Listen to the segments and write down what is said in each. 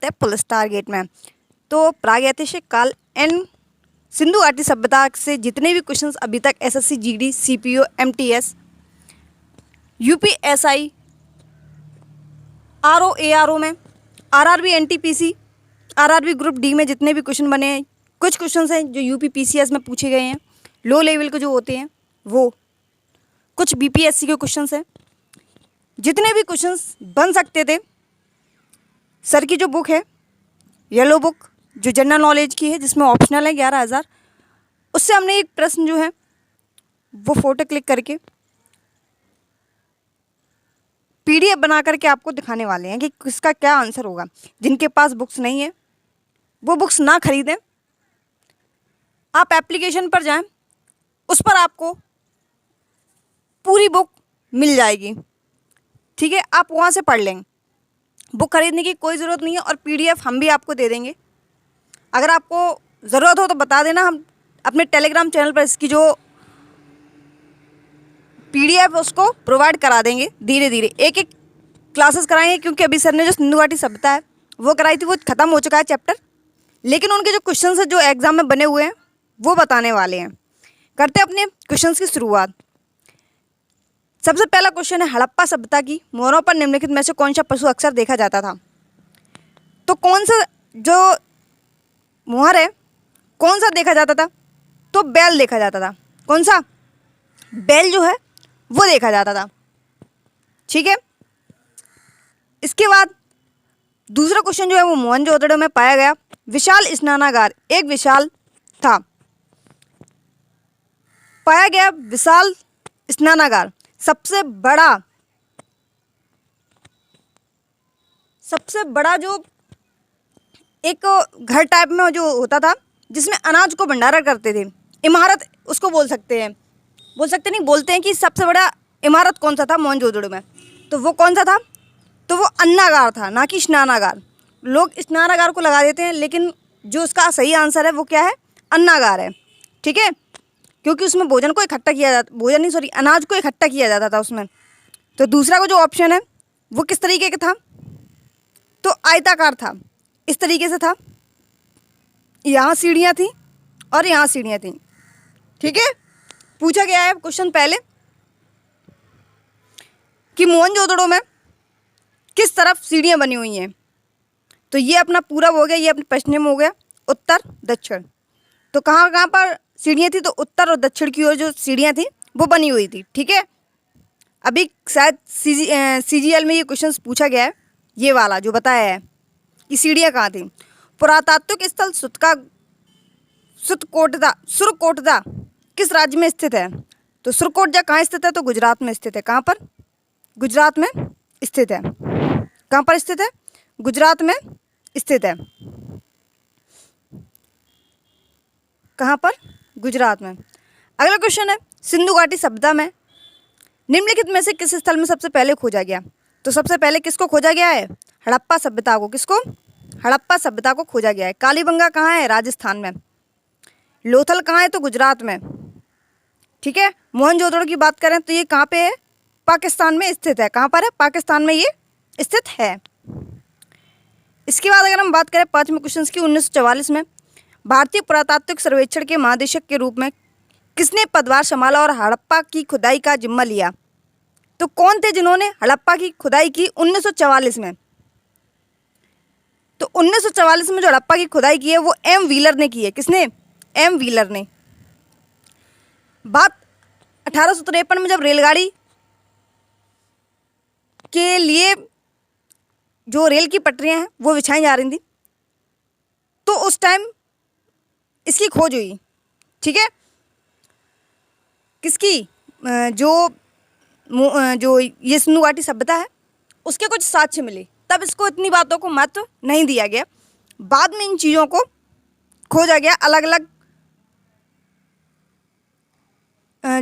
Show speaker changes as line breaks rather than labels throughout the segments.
थे police target में। तो प्रागैतिहासिक काल एंड सिंधु घाटी सभ्यता से जितने भी क्वेश्चंस अभी तक SSC GD CPO MTS UPSI RO ARO में RRB NTPC RRB group D में जितने भी क्वेश्चन बने हैं, कुछ क्वेश्चंस हैं जो यूपीपीसीएस में पूछे गए हैं, लो लेवल के जो होते हैं वो, कुछ बीपीएससी के क्वेश्चंस हैं। जितने भी क्वेश्चंस बन सकते थे, सर की जो बुक है येलो बुक जो जनरल नॉलेज की है जिसमें ऑप्शनल है 11,000, उससे हमने एक प्रश्न जो है वो फ़ोटो क्लिक करके पीडीएफ बना करके आपको दिखाने वाले हैं कि किसका क्या आंसर होगा। जिनके पास बुक्स नहीं है वो बुक्स ना खरीदें, आप एप्लीकेशन पर जाएं, उस पर आपको पूरी बुक मिल जाएगी, ठीक है, आप वहाँ से पढ़ लेंगे। बुक खरीदने की कोई ज़रूरत नहीं है और पीडीएफ हम भी आपको दे देंगे। अगर आपको ज़रूरत हो तो बता देना, हम अपने टेलीग्राम चैनल पर इसकी जो पीडीएफ उसको प्रोवाइड करा देंगे। धीरे धीरे एक एक क्लासेस कराएंगे, क्योंकि अभी सर ने जो सिंधु घाटी सभ्यता है वो कराई थी, वो ख़त्म हो चुका है चैप्टर, लेकिन उनके जो क्वेश्चंस है जो एग्ज़ाम में बने हुए हैं वो बताने वाले हैं। करते हैं अपने क्वेश्चंस की शुरुआत। सबसे पहला क्वेश्चन है हड़प्पा सभ्यता की मोहरों पर निम्नलिखित में से कौन सा पशु अक्सर देखा जाता था। तो कौन सा जो मोहर है कौन सा देखा जाता था, तो बैल देखा जाता था। कौन सा? बैल जो है वो देखा जाता था, ठीक है। इसके बाद दूसरा क्वेश्चन जो है वो मोहनजोदड़ो में पाया गया विशाल स्नानागार एक विशाल था। पाया गया विशाल स्नानागार सबसे बड़ा जो एक घर टाइप में जो होता था जिसमें अनाज को भंडारण करते थे, इमारत उसको बोल सकते हैं, नहीं बोलते हैं कि सबसे बड़ा इमारत कौन सा था मोहनजोदड़ो में, तो वो कौन सा था, तो वो अन्नागार था, ना कि स्नानागार। लोग स्नानागार को लगा देते हैं, लेकिन जो उसका सही आंसर है वो क्या है, अन्नागार है, ठीक है, क्योंकि उसमें भोजन को इकट्ठा किया जाता, अनाज को इकट्ठा किया जाता था उसमें। तो दूसरा को जो ऑप्शन है वो किस तरीके का था, तो आयताकार था, इस तरीके से था, यहाँ सीढ़ियाँ थी और यहाँ सीढ़ियाँ थी, ठीक है। पूछा गया है क्वेश्चन पहले कि मोहनजोदड़ो में किस तरफ सीढ़ियाँ बनी हुई हैं, तो ये अपना पूरब हो गया, ये अपने पश्चिम हो गया, उत्तर दक्षिण। तो कहाँ कहाँ पर सीढ़ियाँ थी, तो उत्तर और दक्षिण की ओर जो सीढ़ियाँ थी वो बनी हुई थी, ठीक है। अभी शायद सीजीएल में ये क्वेश्चन पूछा गया है, ये वाला जो बताया है कि सीढ़ियाँ कहाँ थी। पुरातात्विक स्थल सुरकोटदा किस राज्य में स्थित है, तो सुरकोटदा कहाँ स्थित है, तो गुजरात में स्थित है। कहाँ पर? गुजरात में स्थित है। कहाँ पर स्थित है? गुजरात में स्थित है। कहाँ पर? गुजरात में। अगला क्वेश्चन है सिंधु घाटी सभ्यता में निम्नलिखित में से किस स्थल में सबसे पहले खोजा गया, तो सबसे पहले किसको खोजा गया है, हड़प्पा सभ्यता को। किसको? हड़प्पा सभ्यता को खोजा गया है। कालीबंगा कहाँ है? राजस्थान में। लोथल कहाँ है? तो गुजरात में, ठीक है। मोहनजोदड़ो की बात करें तो ये कहाँ पे है? पाकिस्तान में स्थित है। कहाँ पर है? पाकिस्तान में ये स्थित है। इसके बाद अगर हम बात करें पांचवें क्वेश्चन की, 1944 में भारतीय पुरातात्विक सर्वेक्षण के महानिदेशक के रूप में किसने पदभार संभाला और हड़प्पा की खुदाई का जिम्मा लिया, तो कौन थे जिन्होंने हड़प्पा की खुदाई की 1944 में, तो 1944 में जो हड़प्पा की खुदाई की है वो एम व्हीलर ने की है। किसने? एम व्हीलर ने। बात 1853 में जब रेलगाड़ी के लिए जो रेल की पटरियां हैं वो बिछाई जा रही थी, तो उस टाइम इसकी खोज हुई, ठीक है। किसकी? जो ये सिंधु घाटी सभ्यता है उसके कुछ साक्ष्य मिले, तब इसको इतनी बातों को महत्व नहीं दिया गया। बाद में इन चीज़ों को खोजा गया, अलग अलग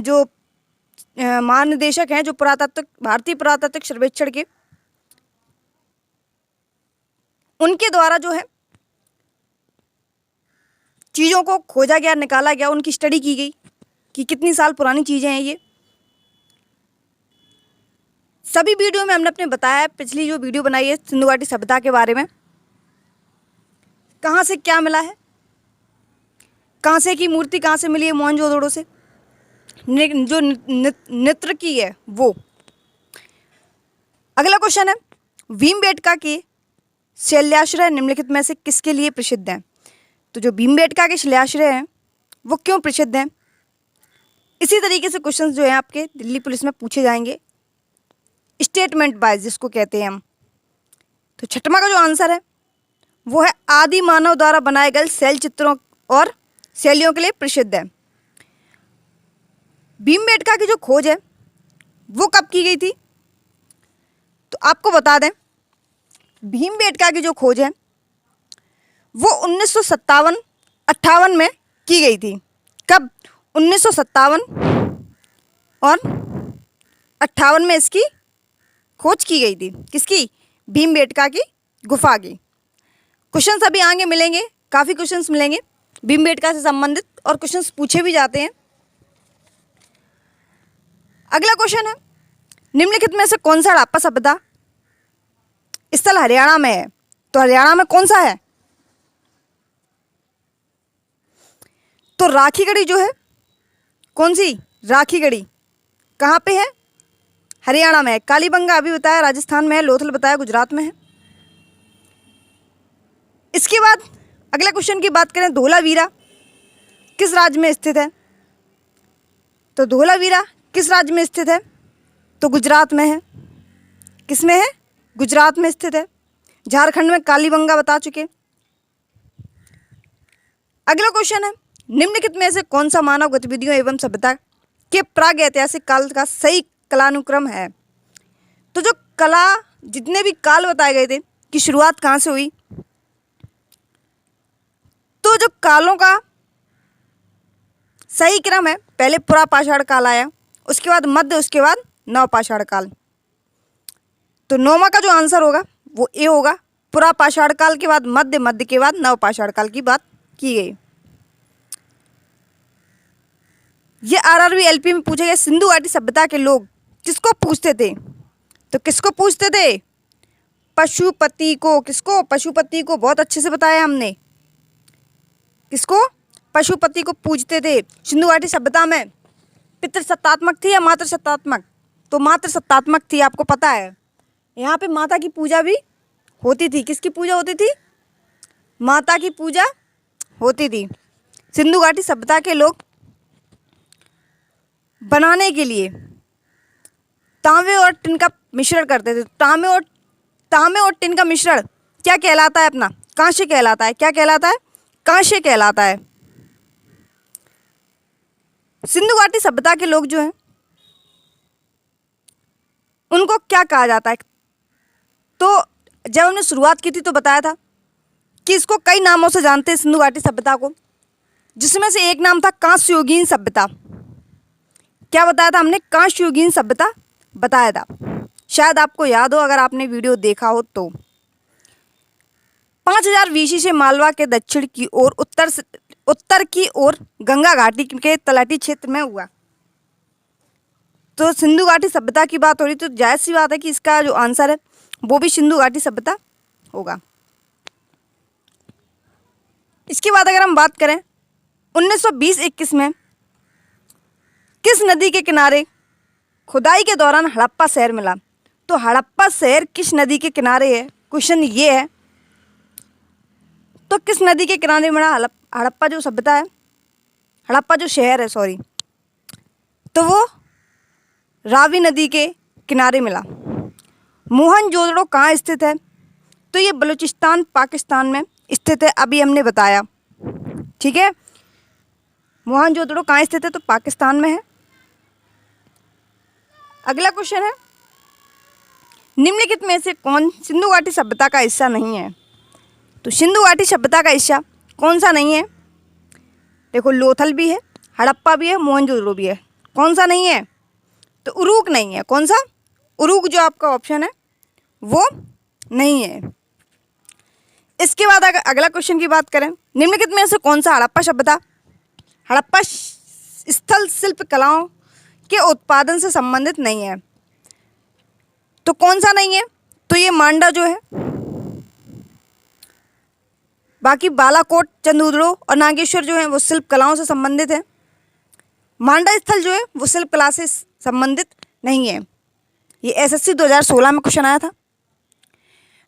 जो महानिदेशक हैं जो भारतीय पुरातात्विक सर्वेक्षण के, उनके द्वारा जो है चीज़ों को खोजा गया, निकाला गया, उनकी स्टडी की गई कि कितनी साल पुरानी चीज़ें हैं ये। सभी वीडियो में हमने अपने बताया है, पिछली जो वीडियो बनाई है सिंधु घाटी सभ्यता के बारे में, कहाँ से क्या मिला है, कांसे की मूर्ति कहाँ से मिली है मोहनजोदड़ो से, जो नृत्य की है वो। अगला क्वेश्चन है, भीमबेटका के शैल्याश्रय निम्नलिखित में से किसके लिए प्रसिद्ध हैं? तो जो भीमबेटका के शैल्याश्रय हैं वो क्यों प्रसिद्ध हैं? इसी तरीके से क्वेश्चंस जो हैं आपके दिल्ली पुलिस में पूछे जाएंगे, स्टेटमेंट वाइज जिसको कहते हैं हम। तो छठवां का जो आंसर है वो है आदि मानव द्वारा बनाए गए शैल चित्रों और शैलियों के लिए प्रसिद्ध है। भीमबेटका की जो खोज है वो कब की गई थी? तो आपको बता दें, भीमबेटका की जो खोज है वो 1957-58 में की गई थी। कब? 1957 और 58 में इसकी खोज की गई थी। किसकी? भीमबेटका की गुफा की। क्वेश्चंस अभी आगे मिलेंगे, काफ़ी क्वेश्चंस मिलेंगे भीमबेटका से संबंधित, और क्वेश्चंस पूछे भी जाते हैं। अगला क्वेश्चन है, निम्नलिखित में से कौन सा हड़प्पा सभ्यता स्थल हरियाणा में है? तो हरियाणा में कौन सा है? तो राखीगढ़ी जो है, कौन सी? राखीगढ़ी कहाँ पे है? हरियाणा में है। कालीबंगा अभी बताया राजस्थान में है, लोथल बताया गुजरात में है। इसके बाद अगला क्वेश्चन की बात करें, धोलावीरा किस राज्य में स्थित है? तो धोलावीरा किस राज्य में स्थित है? तो गुजरात में है। किस में है? गुजरात में स्थित है। झारखंड में कालीबंगा बता चुके। अगला क्वेश्चन है, निम्नलिखित में से कौन सा मानव गतिविधियों एवं सभ्यता के प्राग ऐतिहासिक काल का सही कालानुक्रम है? तो जो कला, जितने भी काल बताए गए थे कि शुरुआत कहाँ से हुई, तो जो कालों का सही क्रम है, पहले पुरापाषाण काल आया, उसके बाद मध्य, उसके बाद नवपाषाण काल। तो नौवां का जो आंसर होगा वो ए होगा। पुरापाषाण काल के बाद मध्य, मध्य के बाद नवपाषाण काल की बात की गई। ये आरआरबी एलपी में पूछा गया, सिंधु घाटी सभ्यता के लोग किसको पूछते थे? तो किसको पूछते थे? पशुपति को। किसको? पशुपति को। बहुत अच्छे से बताया हमने। किसको? पशुपति को पूजते थे। सिंधु घाटी सभ्यता में पितृसत्तात्मक थी या मातृ सत्तात्मक? तो मातृ सत्तात्मक थी, आपको पता है। यहाँ पे माता की पूजा भी होती थी। किसकी पूजा होती थी? माता की पूजा होती थी। सिंधु घाटी सभ्यता के लोग बनाने के लिए तांबे और टिन का मिश्रण करते थे। तांबे और टिन का मिश्रण क्या कहलाता है? अपना कांस्य कहलाता है। क्या कहलाता है? कांस्य कहलाता है। सिंधु घाटी सभ्यता के लोग जो हैं उनको क्या कहा जाता है? तो जब हमने शुरुआत की थी तो बताया था कि इसको कई नामों से जानते हैं सिंधु घाटी सभ्यता को, जिसमें से एक नाम था कांस्ययुगीन सभ्यता। क्या बताया था हमने? कांस्ययुगीन सभ्यता बताया था। शायद आपको याद हो अगर आपने वीडियो देखा हो तो। 5000 बीसी से मालवा के दक्षिण की ओर उत्तर की ओर गंगा घाटी के तलहटी क्षेत्र में हुआ। तो सिंधु घाटी सभ्यता की बात हो रही, तो जायज़ सी बात है कि इसका जो आंसर है वो भी सिंधु घाटी सभ्यता होगा। इसके बाद अगर हम बात करें 1920-21 में किस नदी के किनारे खुदाई के दौरान हड़प्पा शहर मिला? तो हड़प्पा शहर किस नदी के किनारे है? क्वेश्चन ये है। तो किस नदी के किनारे मिला हड़प्पा जो सभ्यता है, हड़प्पा जो शहर है, सॉरी, तो वो रावी नदी के किनारे मिला। मोहनजोदड़ो कहाँ स्थित है? तो ये बलूचिस्तान पाकिस्तान में स्थित है, अभी हमने बताया। ठीक है, मोहनजोदड़ो कहाँ स्थित है? तो पाकिस्तान में है। अगला क्वेश्चन है, निम्नलिखित में से कौन सिंधु घाटी सभ्यता का हिस्सा नहीं है? तो सिंधु घाटी सभ्यता का हिस्सा कौन सा नहीं है? देखो, लोथल भी है, हड़प्पा भी है, मोहनजोदड़ो भी है। कौन सा नहीं है? तो उरूक नहीं है। कौन सा? उरूक जो आपका ऑप्शन है वो नहीं है। इसके बाद अगर अगला क्वेश्चन की बात करें, निम्नलिखित में से कौन सा हड़प्पा सभ्यता हड़प्पा स्थल शिल्प कलाओं के उत्पादन से संबंधित नहीं है? तो कौन सा नहीं है? तो ये मांडा जो है बाकी बालाकोट, चंद्रउदड़ो और नागेश्वर जो है वो शिल्प कलाओं से संबंधित है। मांडा स्थल जो है वो शिल्प कला से संबंधित नहीं है। ये एसएससी 2016 में क्वेश्चन आया था।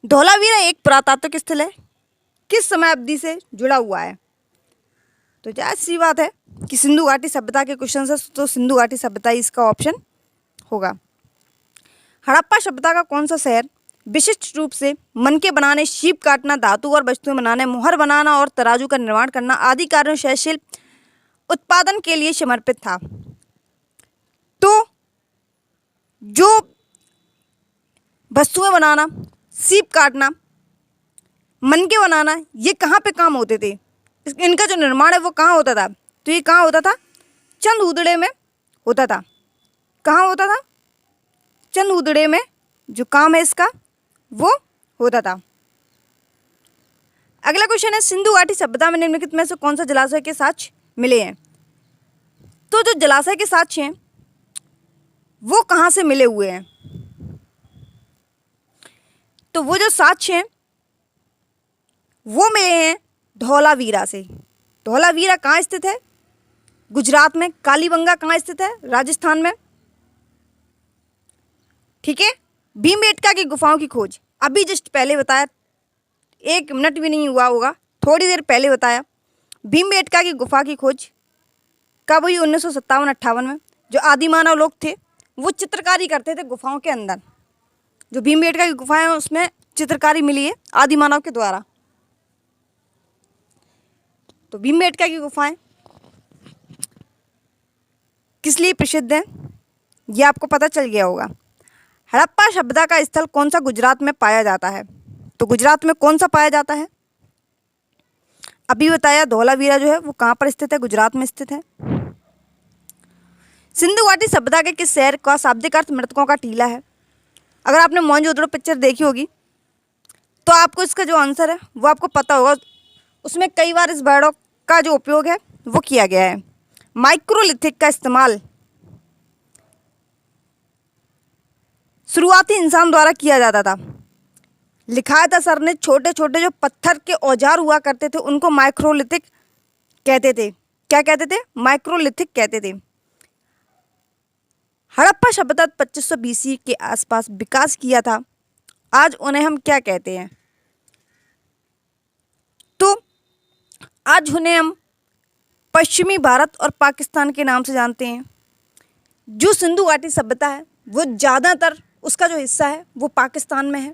धौलावीरा एक पुरातात्विक स्थल है, किस समय अवधि से जुड़ा हुआ है? तो जायज सी बात है कि सिंधु घाटी सभ्यता के क्वेश्चन है, तो सिंधु घाटी सभ्यता ही इसका ऑप्शन होगा। हड़प्पा सभ्यता का कौन सा शहर विशिष्ट रूप से मनके बनाने, शीप काटना, धातु और वस्तुएं बनाने, मोहर बनाना और तराजू का निर्माण करना आदि कार्यों से शिल्प उत्पादन के लिए समर्पित था? तो जो वस्तुएं बनाना, सीप काटना, मनके बनाना, ये कहाँ पे काम होते थे? इनका जो निर्माण है वो कहाँ होता था? तो ये कहाँ होता था? चंद्रउदड़े में होता था। कहाँ होता था? चंद्रउदड़े में जो काम है इसका वो होता था। अगला क्वेश्चन है, सिंधु घाटी सभ्यता में निम्नलिखित में से कौन सा जलाशय के साक्ष्य मिले हैं? तो जो जलाशय के साक्ष्य हैं वो कहाँ से मिले हुए हैं? तो वो जो साक्ष्य हैं वो मिले हैं धौलावीरा से। धौलावीरा कहाँ स्थित है? गुजरात में। कालीबंगा कहाँ स्थित है? राजस्थान में। ठीक है। भीमबेटका की गुफाओं की खोज अभी जस्ट पहले बताया, 1 मिनट भी नहीं हुआ होगा, थोड़ी देर पहले बताया। भीमबेटका की गुफा की खोज कब हुई? 1957-58 में। जो आदिमानव लोग थे वो चित्रकारी करते थे गुफाओं के अंदर। जो भीमबेटका की गुफा है उसमें चित्रकारी मिली है आदिमानव के द्वारा। तो भीमबेटका की गुफाएं किस लिए प्रसिद्ध हैं ये आपको पता चल गया होगा। हड़प्पा सभ्यता का स्थल कौन सा गुजरात में पाया जाता है? तो गुजरात में कौन सा पाया जाता है? अभी बताया धौलावीरा जो है वो कहाँ पर स्थित है? गुजरात में स्थित है। सिंधु घाटी सभ्यता के किस शहर का शाब्दिक अर्थ मृतकों का टीला है? अगर आपने मोहनजोदड़ो पिक्चर देखी होगी तो आपको इसका जो आंसर है वो आपको पता होगा। उसमें कई बार इस वर्ड का जो उपयोग है वो किया गया है। माइक्रोलिथिक का इस्तेमाल शुरुआती इंसान द्वारा किया जाता था। लिखा था सर ने, छोटे छोटे जो पत्थर के औजार हुआ करते थे उनको माइक्रोलिथिक कहते थे। क्या कहते थे? माइक्रोलिथिक कहते थे। हड़प्पा सभ्यता 2500 BC के आसपास विकास किया था। आज उन्हें हम क्या कहते हैं? तो आज उन्हें हम पश्चिमी भारत और पाकिस्तान के नाम से जानते हैं। जो सिंधु घाटी सभ्यता है वो ज़्यादातर उसका जो हिस्सा है वो पाकिस्तान में है।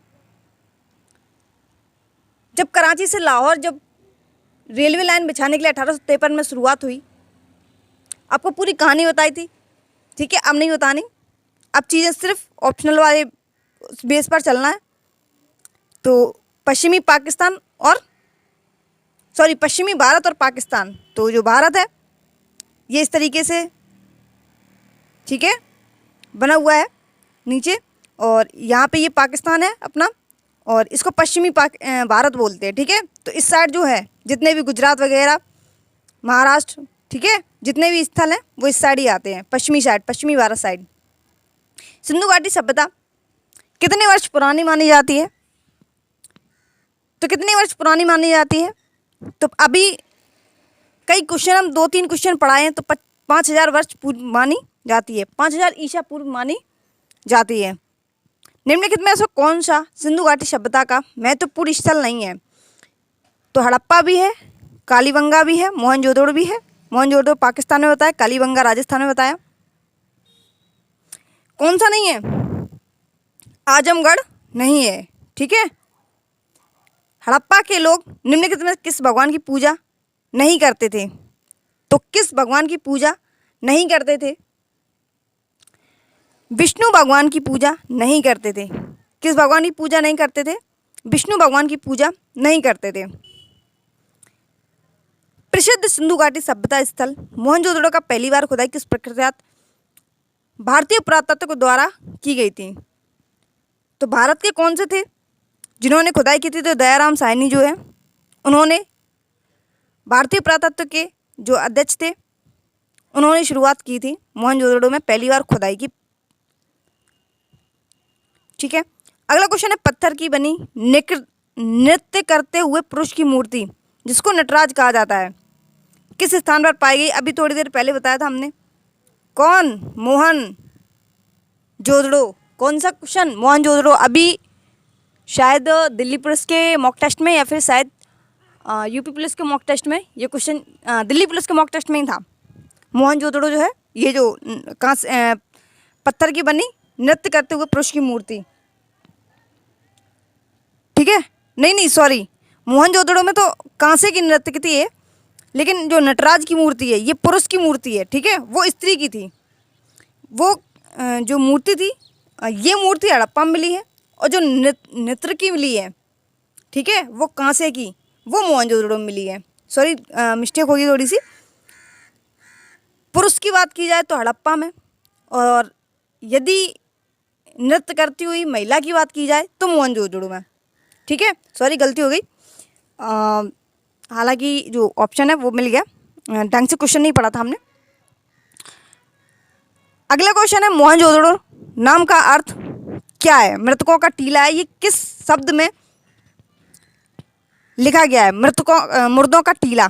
जब कराची से लाहौर जब रेलवे लाइन बिछाने के लिए 1853 में शुरुआत हुई, आपको पूरी कहानी बताई थी। ठीक है, अब नहीं बतानी, अब चीज़ें सिर्फ ऑप्शनल वाले बेस पर चलना है। तो पश्चिमी भारत और पाकिस्तान, तो जो भारत है ये इस तरीके से, ठीक है, बना हुआ है नीचे, और यहाँ पे ये पाकिस्तान है अपना, और इसको पश्चिमी भारत बोलते हैं। ठीक है, तो इस साइड जो है जितने भी गुजरात वगैरह, महाराष्ट्र, ठीक है, जितने भी स्थल हैं वो इस साइड ही आते हैं, पश्चिमी साइड, पश्चिमी भारत साइड। सिंधु घाटी सभ्यता कितने वर्ष पुरानी मानी जाती है? तो कितने वर्ष पुरानी मानी जाती है? तो अभी कई क्वेश्चन, हम 2-3 क्वेश्चन पढ़ाए हैं, तो 5000 वर्ष पूर्व मानी जाती है, 5000 ईसा पूर्व मानी जाती है। निम्नलिखित में से कौन सा सिंधु घाटी सभ्यता का महत्वपूर्ण स्थल नहीं है? तो हड़प्पा भी है, कालीबंगा भी है, मोहनजोदड़ो भी है। मोहनजोदड़ो पाकिस्तान में बताया, कालीबंगा राजस्थान में बताया। कौन सा नहीं है? आजमगढ़ नहीं है। ठीक है, हड़प्पा के लोग निम्नलिखित में किस भगवान की पूजा नहीं करते थे? तो किस भगवान की पूजा नहीं करते थे? विष्णु भगवान की पूजा नहीं करते थे। किस भगवान की पूजा नहीं करते थे? विष्णु भगवान की पूजा नहीं करते थे। प्रसिद्ध सिंधु घाटी सभ्यता स्थल मोहनजोदड़ो का पहली बार खुदाई किस प्रख्यात भारतीय पुरातत्व द्वारा की गई थी? तो भारत के कौन से थे जिन्होंने खुदाई की थी? तो दयाराम साहनी जो है उन्होंने, भारतीय पुरातत्व के जो अध्यक्ष थे, उन्होंने शुरुआत की थी मोहनजोदड़ो में पहली बार खुदाई की। ठीक है, अगला क्वेश्चन है, पत्थर की बनी नृत्य करते हुए पुरुष की मूर्ति जिसको नटराज कहा जाता है किस स्थान पर पाई गई? अभी थोड़ी देर पहले बताया था हमने। कौन? मोहनजोदड़ो। कौन सा क्वेश्चन? मोहनजोदड़ो। अभी शायद दिल्ली पुलिस के मॉक टेस्ट में या फिर शायद यूपी पुलिस के मॉक टेस्ट में ये क्वेश्चन, दिल्ली पुलिस के मॉक टेस्ट में ही था। मोहनजोदड़ो जो है ये जो पत्थर की बनी नृत्य करते हुए पुरुष की मूर्ति, ठीक है। नहीं सॉरी, मोहनजोदड़ो में तो कांसे की नृत्य की थी ये, लेकिन जो नटराज की मूर्ति है ये पुरुष की मूर्ति है, ठीक है। वो स्त्री की थी। वो जो मूर्ति थी ये मूर्ति हड़प्पा में मिली है, और जो नृत्य की मिली है, ठीक है, वो कांसे की, वो मोहनजोदड़ो में मिली है। सॉरी मिस्टेक होगी थोड़ी सी। पुरुष की बात की जाए तो हड़प्पा में, और यदि नृत्य करती हुई महिला की बात की जाए तो मोहनजोदड़ो में, ठीक है। सॉरी गलती हो गई। हालांकि जो ऑप्शन है वो मिल गया, ढंग से क्वेश्चन नहीं पढ़ा था हमने। अगला क्वेश्चन है मोहनजोदड़ो नाम का अर्थ क्या है? मृतकों का टीला है, ये किस शब्द में लिखा गया है? मुर्दों का टीला।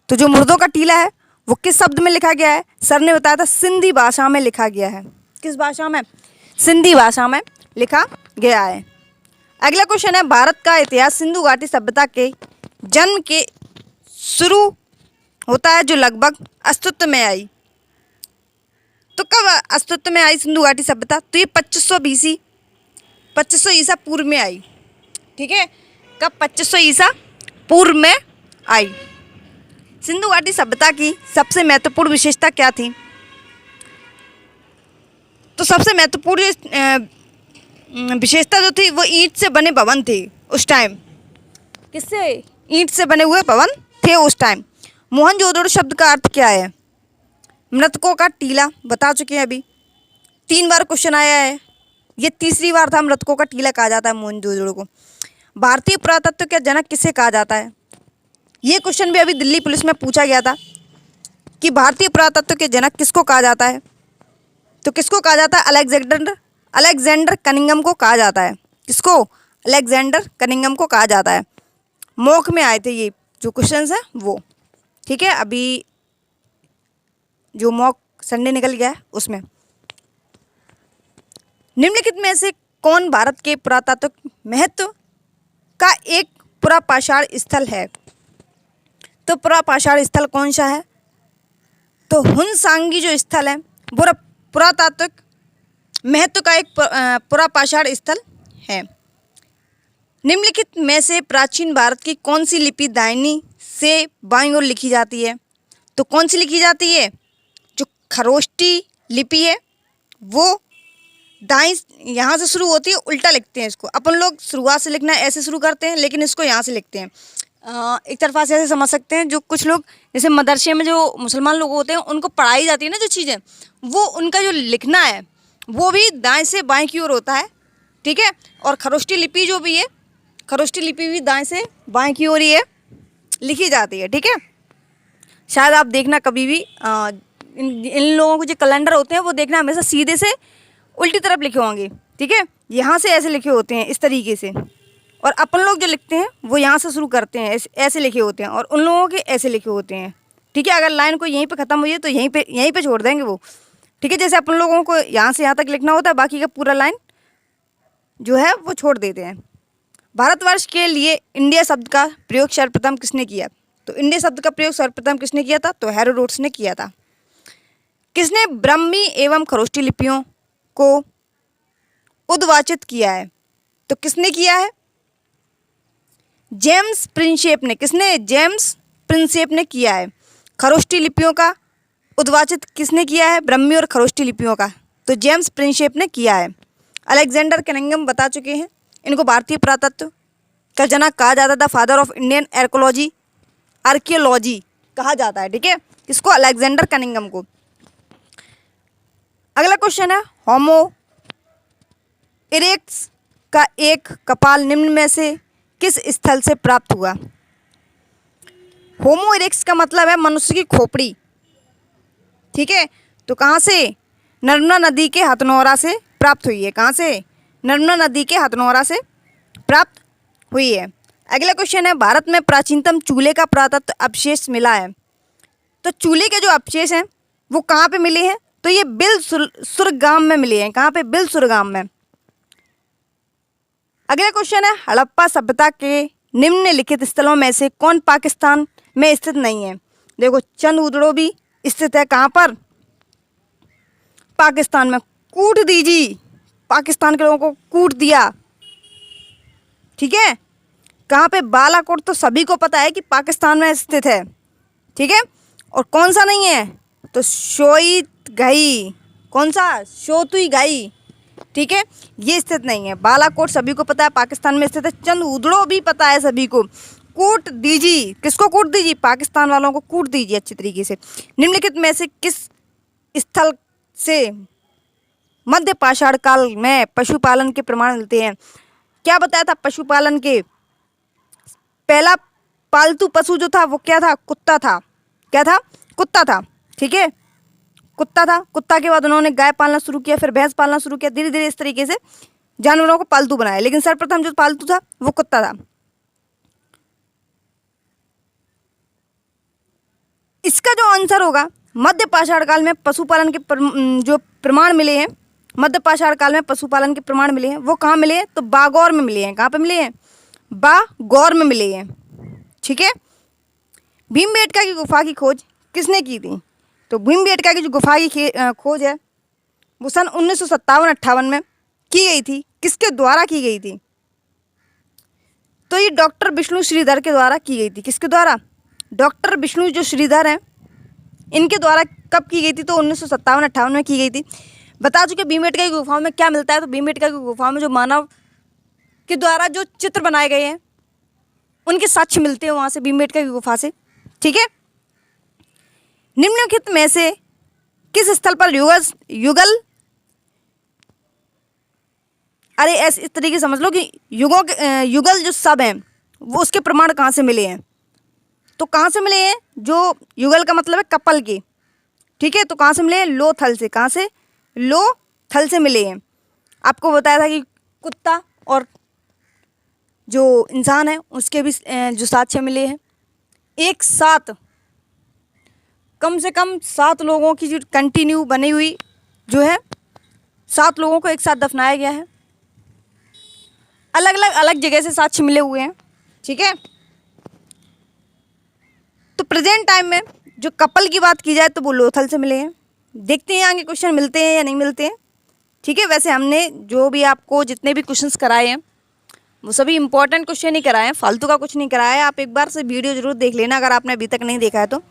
तो जो मुर्दों का टीला है वो किस शब्द में लिखा गया है? सर ने बताया था सिंधी भाषा में लिखा गया है। किस भाषा में? सिंधी भाषा में लिखा गया है। अगला क्वेश्चन है भारत का इतिहास सिंधु घाटी सभ्यता के जन्म के शुरू होता है जो लगभग अस्तित्व में आई। तो कब अस्तित्व में आई सिंधु घाटी सभ्यता? तो ये 2500 BC, 2500 ईसा पूर्व में आई, ठीक है। कब? 2500 ईसा पूर्व में आई। सिंधु घाटी सभ्यता की सबसे महत्वपूर्ण विशेषता क्या थी? तो सबसे महत्वपूर्ण विशेषता जो थी वो ईंट से बने भवन थे उस टाइम। किससे? ईंट से बने हुए भवन थे उस टाइम। मोहनजोदड़ो शब्द का अर्थ क्या है? मृतकों का टीला, बता चुके हैं अभी, 3 बार क्वेश्चन आया है, ये तीसरी बार था। मृतकों का टीला कहा जाता है मोहनजोदड़ो को। भारतीय पुरातत्व के जनक किसे कहा जाता है? ये क्वेश्चन भी अभी दिल्ली पुलिस में पूछा गया था कि भारतीय पुरातत्व के जनक किसको कहा जाता है? तो किसको कहा जाता है? अलेक्जेंडर कनिंघम को कहा जाता है। किसको? अलेक्जेंडर कनिंघम को कहा जाता है। मॉक में आए थे ये जो क्वेश्चंस हैं वो, ठीक है। अभी जो मॉक संडे निकल गया है उसमें। निम्नलिखित में से कौन भारत के पुरातात्विक महत्व का एक पुरापाषाण स्थल है? तो पुरापाषाण स्थल कौन सा है? तो हुनसांगी जो स्थल है वो पुरातात्विक महत्व का एक पुरापाषाण स्थल है। निम्नलिखित में से प्राचीन भारत की कौन सी लिपि दाहिनी से बाईं ओर लिखी जाती है? तो कौन सी लिखी जाती है? जो खरोष्टी लिपि है वो दाईं यहाँ से शुरू होती है, उल्टा लिखते हैं इसको। अपन लोग शुरुआत से लिखना ऐसे शुरू करते हैं, लेकिन इसको यहाँ से लिखते हैं। एक तरफा से ऐसे समझ सकते हैं। जो कुछ लोग जैसे मदरसे में जो मुसलमान लोग होते हैं उनको पढ़ाई जाती है ना जो चीज़ें, वो उनका जो लिखना है वो भी दाएं से बाएं की ओर होता है, ठीक है। और खरोष्टी लिपि जो भी है, खरोष्टी लिपि भी दाएं से बाएं की ओर ही है लिखी जाती है, ठीक है। शायद आप देखना कभी भी इन लोगों को जो कैलेंडर होते हैं वो देखना हमेशा सीधे से उल्टी तरफ लिखे होंगे, ठीक है। यहाँ से ऐसे लिखे होते हैं इस तरीके से, और अपन लोग जो लिखते हैं वो यहाँ से शुरू करते हैं, ऐसे लिखे होते हैं, और उन लोगों के ऐसे लिखे होते हैं, ठीक है। अगर लाइन को यहीं पे ख़त्म हुई है तो यहीं पे छोड़ देंगे वो, ठीक है। जैसे अपन लोगों को यहाँ से यहाँ तक लिखना होता है, बाकी का पूरा लाइन जो है वो छोड़ देते हैं। भारतवर्ष के लिए इंडिया शब्द का प्रयोग सर्वप्रथम किसने किया? तो इंडिया शब्द का प्रयोग सर्वप्रथम किसने किया था? तो हेरोडोटस ने किया था। किसने ब्राह्मी एवं खरोष्टी लिपियों को उद्वाचित किया है? तो किसने किया है? जेम्स प्रिंसेप ने। किसने? जेम्स प्रिंसेप ने किया है। खरोष्टी लिपियों का उद्वाचित किसने किया है? ब्राह्मी और खरोष्टी लिपियों का तो जेम्स प्रिंसेप ने किया है। अलेक्जेंडर कनिंघम बता चुके हैं, इनको भारतीय पुरातत्व का जनक कहा जाता था, फादर ऑफ इंडियन आर्कियोलॉजी कहा जाता है, ठीक है। किसको? अलेक्जेंडर कनिंघम को। अगला क्वेश्चन है होमो इरेक्टस का एक कपाल निम्न में से किस स्थल से प्राप्त हुआ? होमो इरेक्टस का मतलब है मनुष्य की खोपड़ी, ठीक है। तो कहाँ से? नर्मदा नदी के हथनोरा से प्राप्त हुई है। कहाँ से? नर्मदा नदी के हथनोरा से प्राप्त हुई है। अगला क्वेश्चन है, भारत में प्राचीनतम चूल्हे का पुरातत्व अवशेष मिला है। तो चूल्हे के जो अवशेष हैं वो कहाँ पे मिले हैं? तो ये बिलसुरगाम में मिले हैं। कहाँ पे? बिलसुरगाम में। अगला क्वेश्चन है, हड़प्पा सभ्यता के निम्नलिखित स्थलों में से कौन पाकिस्तान में स्थित नहीं है? देखो, चंदउद्ड़ो भी स्थित है कहाँ पर? पाकिस्तान में। कूट दीजिए, पाकिस्तान के लोगों को कूट दिया। ठीक है। कहाँ पे? बालाकोट तो सभी को पता है कि पाकिस्तान में स्थित है। ठीक है। और कौन सा नहीं है? तो सोईगई। कौन सा? सोतुईगाई। ठीक है, ये स्थित नहीं है। बालाकोट सभी को पता है पाकिस्तान में स्थित है। चंदउद्ड़ो भी पता है सभी को। कूट दीजिए। किसको कूट दीजिए? पाकिस्तान वालों को कूट दीजिए अच्छी तरीके से। निम्नलिखित में से किस स्थल से मध्य पाषाण काल में पशुपालन के प्रमाण मिलते हैं? क्या बताया था पशुपालन के? पहला पालतू पशु जो था वो क्या था? कुत्ता था। क्या था? कुत्ता था। ठीक है, कुत्ता था। कुत्ता के बाद उन्होंने गाय पालना शुरू किया, फिर भैंस पालना शुरू किया। धीरे धीरे इस तरीके से जानवरों को पालतू बनाया, लेकिन सर्वप्रथम जो पालतू था वो कुत्ता था। इसका जो आंसर होगा, मध्य पाषाण काल में पशुपालन के जो प्रमाण मिले हैं, मध्य पाषाण काल में पशुपालन के प्रमाण मिले हैं, वो कहाँ मिले हैं? तो बागौर में मिले हैं। कहाँ पे मिले हैं? बागौर में मिले हैं। ठीक है। भीमबेटका की गुफा की खोज किसने की थी? तो भीमबेटका की जो गुफा की खोज है वो सन 1957-58 में की गई थी। किसके द्वारा की गई थी? तो ये डॉक्टर विष्णु श्रीधर के द्वारा की गई थी। किसके द्वारा? डॉक्टर विष्णु जो श्रीधर हैं, इनके द्वारा कब की गई थी? तो 1957-58 में की गई थी। बता चुके भीमबेटका की गुफाओं में क्या मिलता है। तो भीमबेटका की गुफाओं में जो मानव के द्वारा जो चित्र बनाए गए हैं उनके साक्ष्य मिलते हैं वहाँ से, भीमबेटका की गुफा से। ठीक है। निम्नलिखित में से किस स्थल पर युगल अरे ऐसे इस तरीके समझ लो कि युगल जो सब हैं वो उसके प्रमाण कहाँ से मिले हैं? तो कहाँ से मिले हैं? जो युगल का मतलब है कपल के। ठीक है, तो कहाँ से मिले हैं? लोथल से। कहाँ से? लोथल से मिले हैं। आपको बताया था कि कुत्ता और जो इंसान है उसके भी जो साक्ष्य मिले हैं। एक साथ कम से कम 7 लोगों की जो कंटिन्यू बनी हुई जो है, 7 लोगों को एक साथ दफनाया गया है। अलग जगह से साक्ष्य मिले हुए हैं। ठीक है। तो प्रेजेंट टाइम में जो कपल की बात की जाए तो वो लोथल से मिले हैं। देखते हैं आगे क्वेश्चन मिलते हैं या नहीं मिलते हैं। ठीक है। वैसे हमने जो भी आपको जितने भी क्वेश्चंस कराए हैं वो सभी इंपॉर्टेंट क्वेश्चन ही कराए हैं, फालतू का कुछ नहीं कराया है। आप एक बार से वीडियो जरूर देख लेना अगर आपने अभी तक नहीं देखा है तो।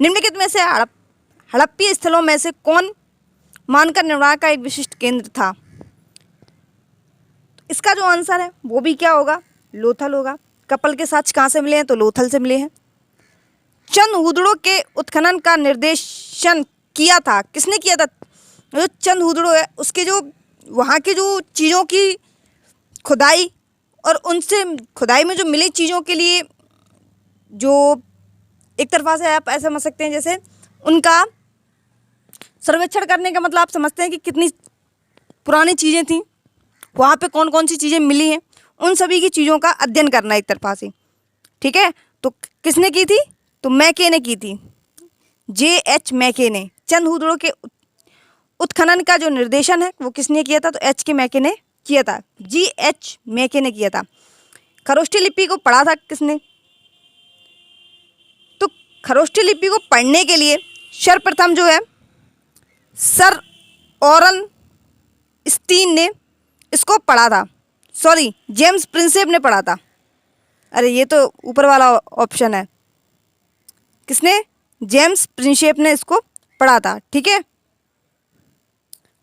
निम्नलिखित में से हड़प्पीय स्थलों में से कौन मानकर निर्माण का एक विशिष्ट केंद्र था? इसका जो आंसर है वो भी क्या होगा? लोथल होगा। कपल के साक्ष्य कहाँ से मिले हैं? तो लोथल से मिले हैं। चंदउद्ड़ो के उत्खनन का निर्देशन किया था, किसने किया था? जो चंदउद्ड़ो है उसके जो वहाँ की जो चीज़ों की खुदाई और उनसे खुदाई में जो मिली चीज़ों के लिए जो एक तरफा से आप ऐसा समझ सकते हैं जैसे उनका सर्वेक्षण करने का मतलब आप समझते हैं कि कितनी पुरानी चीज़ें थीं, वहाँ पे कौन कौन सी चीज़ें मिली हैं, उन सभी की चीज़ों का अध्ययन करना एक तरफा से। ठीक है। तो किसने की थी? तो मैके ने की थी। J.H. मैके ने। चंदउद्ड़ो के उत्खनन का जो निर्देशन है वो किसने किया था? तो H.K. मैके ने किया था। G.H. मैके ने किया था। खरोष्टी लिपि को पढ़ा था किसने? तो खरोष्टी लिपि को पढ़ने के लिए सर्वप्रथम जो है सर ऑरन स्टीन ने इसको पढ़ा था। सॉरी, जेम्स प्रिंसेप ने पढ़ा था। अरे ये तो ऊपर वाला ऑप्शन है। किसने? जेम्स प्रिंसेप ने इसको पढ़ा था। ठीक है।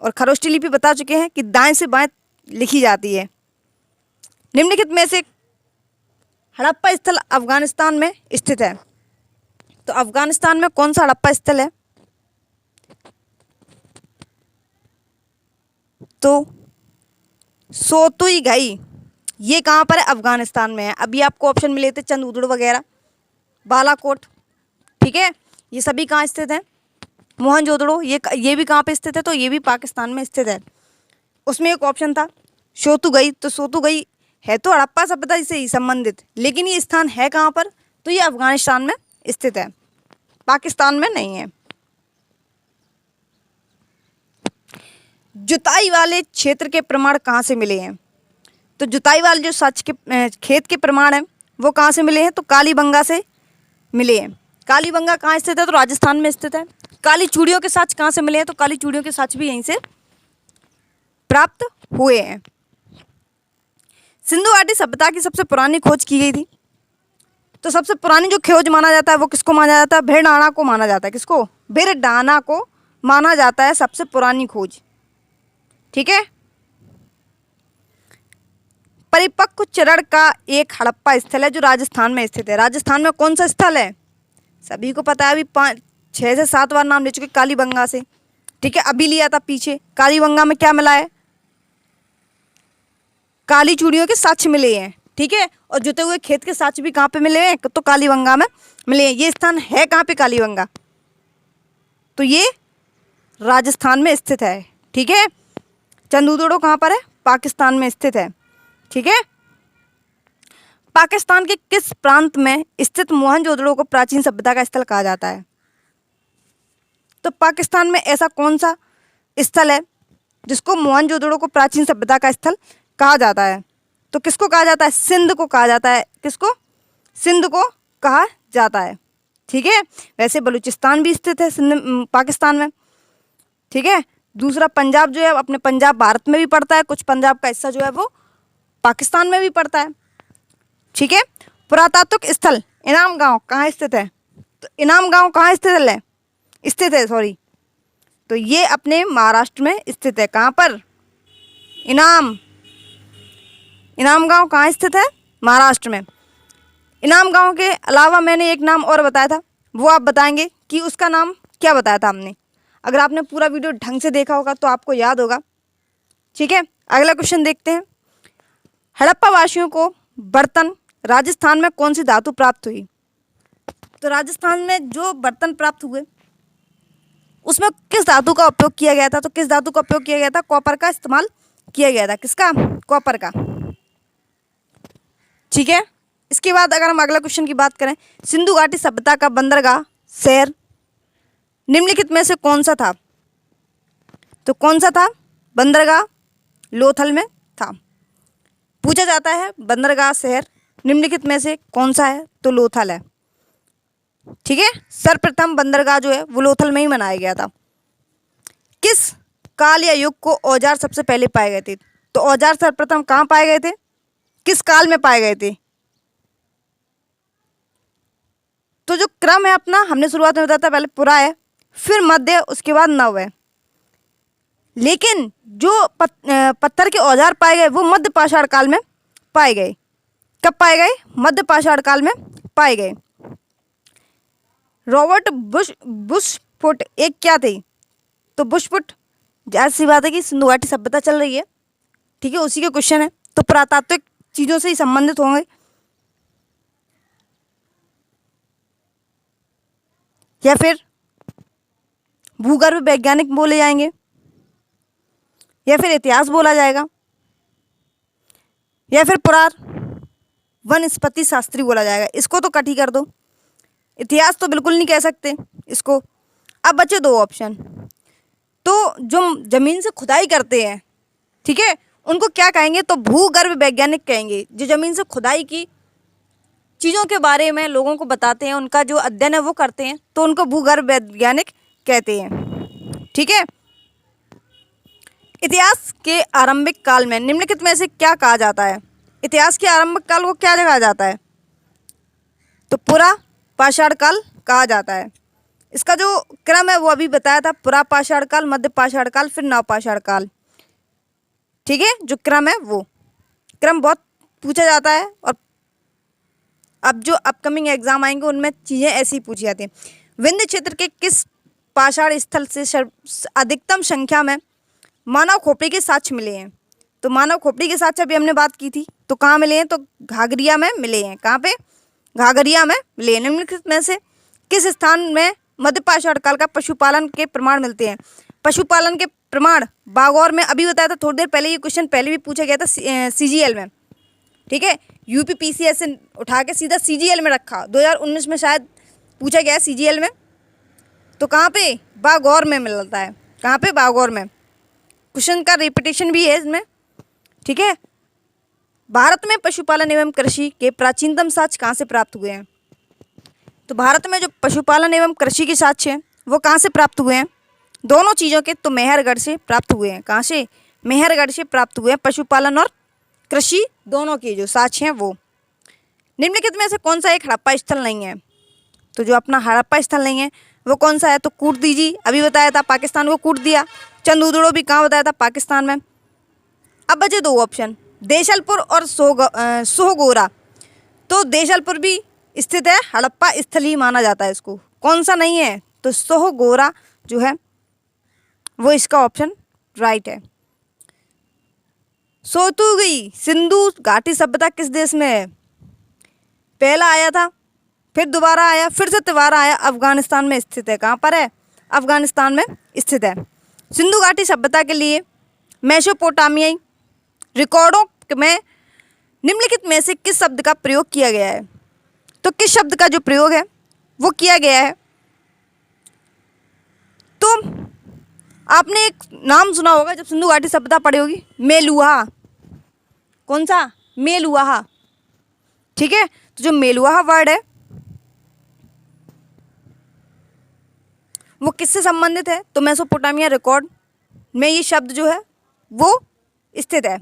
और खरोष्टी लिपि बता चुके हैं कि दाएं से बाएं लिखी जाती है। निम्नलिखित में से हड़प्पा स्थल अफगानिस्तान में स्थित है। तो अफगानिस्तान में कौन सा हड़प्पा स्थल है? तो सोतुईगाई। ये कहाँ पर है? अफगानिस्तान में है। अभी आपको ऑप्शन मिले थे चंदउद्ड़ो वगैरह, बालाकोट। ठीक है। ये सभी कहाँ स्थित हैं? मोहनजोदड़ो। ये भी कहाँ पे स्थित है? तो ये भी पाकिस्तान में स्थित है। उसमें एक ऑप्शन था सोतुगई। तो सोतुगई है तो हड़प्पा सभ्यता से ही संबंधित, लेकिन ये स्थान है कहाँ पर, तो ये अफगानिस्तान में स्थित है, पाकिस्तान में नहीं है। जुताई वाले क्षेत्र के प्रमाण कहाँ से मिले हैं, तो जुताई वाले जो सच के खेत के प्रमाण हैं वो कहाँ से मिले हैं, तो कालीबंगा से मिले हैं। कालीबंगा कहाँ स्थित है, तो राजस्थान में स्थित है। काली चूड़ियों के साक्ष्य कहाँ से मिले हैं, तो काली चूड़ियों के साक्ष्य भी यहीं से प्राप्त हुए हैं। सिंधु घाटी सभ्यता की सबसे पुरानी खोज की गई थी, तो सबसे पुरानी जो खोज माना जाता है वो किसको माना जाता है, भिड़ाना को माना जाता है। किसको, भिड़ाना को माना जाता है सबसे पुरानी खोज। ठीक है। परिपक्व चरण का एक हड़प्पा स्थल है जो राजस्थान में स्थित है। राजस्थान में कौन सा स्थल है, सभी को पता है, अभी 6 से 7 बार नाम ले चुके कालीबंगा से। ठीक है, अभी लिया था पीछे। कालीबंगा में क्या मिला है, काली चूड़ियों के साक्ष्य मिले हैं। ठीक है, और जुते हुए खेत के साक्ष्य भी कहाँ पे मिले हैं, तो कालीबंगा में मिले हैं। ये स्थान है कहाँ पे, कालीबंगा, तो ये राजस्थान में स्थित है। ठीक है। चंदूदड़ो कहाँ पर है, पाकिस्तान में स्थित है। ठीक है। पाकिस्तान के किस प्रांत में स्थित मोहनजोदड़ो को प्राचीन सभ्यता का स्थल कहा जाता है, तो पाकिस्तान में ऐसा कौन सा स्थल है जिसको मोहनजोदड़ो को प्राचीन सभ्यता का स्थल कहा जाता है, तो किसको कहा जाता है, सिंध को कहा जाता है। किसको, सिंध को कहा जाता है। ठीक है। वैसे बलूचिस्तान भी स्थित है सिंध पाकिस्तान में। ठीक है। दूसरा पंजाब जो है अपने पंजाब भारत में भी पड़ता है, कुछ पंजाब का हिस्सा जो है वो पाकिस्तान में भी पड़ता है। ठीक है। पुरातात्विक स्थल इनाम गांव कहाँ स्थित है, तो इनाम गांव कहाँ स्थित है सॉरी, तो ये अपने महाराष्ट्र में स्थित है। कहाँ पर, इनाम गांव कहाँ स्थित है, महाराष्ट्र में। इनाम गांव के अलावा मैंने एक नाम और बताया था, वो आप बताएंगे कि उसका नाम क्या बताया था हमने। अगर आपने पूरा वीडियो ढंग से देखा होगा तो आपको याद होगा। ठीक है। अगला क्वेश्चन देखते हैं। हड़प्पा वासियों को बर्तन राजस्थान में कौन सी धातु प्राप्त हुई, तो राजस्थान में जो बर्तन प्राप्त हुए उसमें किस धातु का उपयोग किया गया था, तो किस धातु का उपयोग किया गया था, कॉपर का इस्तेमाल किया गया था। किसका, कॉपर का। ठीक है। इसके बाद अगर हम अगला क्वेश्चन की बात करें, सिंधु घाटी सभ्यता का बंदरगाह शहर निम्नलिखित में से कौन सा था, तो कौन सा था, बंदरगाह लोथल में था। पूछा जाता है बंदरगाह शहर निम्नलिखित में से कौन सा है, तो लोथल है। ठीक है। सर्वप्रथम बंदरगाह जो है वो लोथल में ही बनाया गया था। किस काल या युग को औजार सबसे पहले पाए गए थे, तो औजार सर्वप्रथम कहाँ पाए गए थे, किस काल में पाए गए थे, तो जो क्रम है अपना हमने शुरुआत में बताया था, पहले पुरा है, फिर मध्य, उसके बाद नव है। लेकिन जो पत्थर के औजार पाए गए वो मध्य पाषाण काल में पाए गए। कब पाए गए, मध्य पाषाण काल में पाए गए। रॉबर्ट बुशफुट एक क्या थे, तो बुशफुट जाहिर सी बात है कि सिंधु घाटी सभ्यता चल रही है। ठीक है, उसी के क्वेश्चन है, तो पुरातात्विक चीज़ों से ही संबंधित होंगे। या फिर भूगर्भ वैज्ञानिक बोले जाएंगे, या फिर इतिहास बोला जाएगा, या फिर पुरार वनस्पति शास्त्री बोला जाएगा। इसको तो कट ही कर दो, इतिहास तो बिल्कुल नहीं कह सकते इसको। अब बचे 2 ऑप्शन, तो जो जमीन से खुदाई करते हैं, ठीक है, उनको क्या कहेंगे, तो भूगर्भ वैज्ञानिक कहेंगे। जो जमीन से खुदाई की चीज़ों के बारे में लोगों को बताते हैं, उनका जो अध्ययन है वो करते हैं, तो उनको भूगर्भ वैज्ञानिक कहते हैं। ठीक है। इतिहास के आरंभिक काल में निम्नलिखित में से क्या कहा जाता है, इतिहास के आरंभिक काल को क्या कहा जाता है, तो पुरा पाषाण काल कहा जाता है। इसका जो क्रम है वो अभी बताया था, पुरा पाषाण काल, मध्य पाषाण काल, फिर नव पाषाण काल। ठीक है, जो क्रम है वो क्रम बहुत पूछा जाता है, और अब जो अपकमिंग एग्जाम आएंगे उनमें चीज़ें ऐसी पूछी जाती हैं। विंध्य क्षेत्र के किस पाषाण स्थल से अधिकतम संख्या में मानव खोपड़ी के साक्ष्य मिले हैं, तो मानव खोपड़ी के साक्ष्य अभी हमने बात की थी, तो कहाँ मिले हैं, तो घाघरिया में मिले हैं। कहाँ पे, घाघरिया में मिले हैं। निम्नलिखित में से किस स्थान में मध्य पाषाण काल का पशुपालन के प्रमाण मिलते हैं, पशुपालन के प्रमाण बागौर में, अभी बताया था थोड़ी देर पहले, ये क्वेश्चन पहले भी पूछा गया था CGL में। ठीक है, यूपीपीसीएस से उठा के सीधा सीजीएल में रखा। 2019 में शायद पूछा गया है सीजीएल में, तो कहाँ पे, बागौर में मिलता है। कहाँ पे, बागौर में। क्वेश्चन का रिपीटेशन भी है इसमें, ठीक है। भारत में पशुपालन एवं कृषि के प्राचीनतम साक्ष्य कहाँ से प्राप्त हुए हैं? तो भारत में जो पशुपालन एवं कृषि के साक्ष्य हैं वो कहाँ से प्राप्त हुए हैं? दोनों चीज़ों के, तो मेहरगढ़ से प्राप्त हुए हैं। कहाँ से? मेहरगढ़ से प्राप्त हुए हैं, पशुपालन और कृषि दोनों के जो साक्ष्य हैं वो। निम्नलिखित में से कौन सा एक हड़प्पा स्थल नहीं है? तो जो अपना हड़प्पा स्थल नहीं है वो कौन सा है? तो कूट दीजिए, अभी बताया था पाकिस्तान को कूट दिया। चंदूदड़ो भी कहाँ बताया था? पाकिस्तान में। अब बचे दो ऑप्शन, देशलपुर और सोहगोरा। तो देशलपुर भी स्थित है, हड़प्पा स्थल ही माना जाता है इसको। कौन सा नहीं है? तो सोहगोरा जो है वो इसका ऑप्शन राइट है। सोतुगई सिंधु घाटी सभ्यता किस देश में है? पहला आया था, फिर दोबारा आया, फिर से दोबारा आया, अफगानिस्तान में स्थित है। कहाँ पर है? अफगानिस्तान में स्थित है। सिंधु घाटी सभ्यता के लिए मेसोपोटामियाई रिकॉर्डों में निम्नलिखित में से किस शब्द का प्रयोग किया गया है? तो किस शब्द का जो प्रयोग है वो किया गया है? तो आपने एक नाम सुना होगा जब सिंधु घाटी सभ्यता पढ़ी होगी, मेलुहा। कौन सा? मेलुहा, ठीक है। तो जो मेलुहा वर्ड है वो किससे संबंधित है? तो मेसोपोटामिया रिकॉर्ड में ये शब्द जो है वो स्थित है।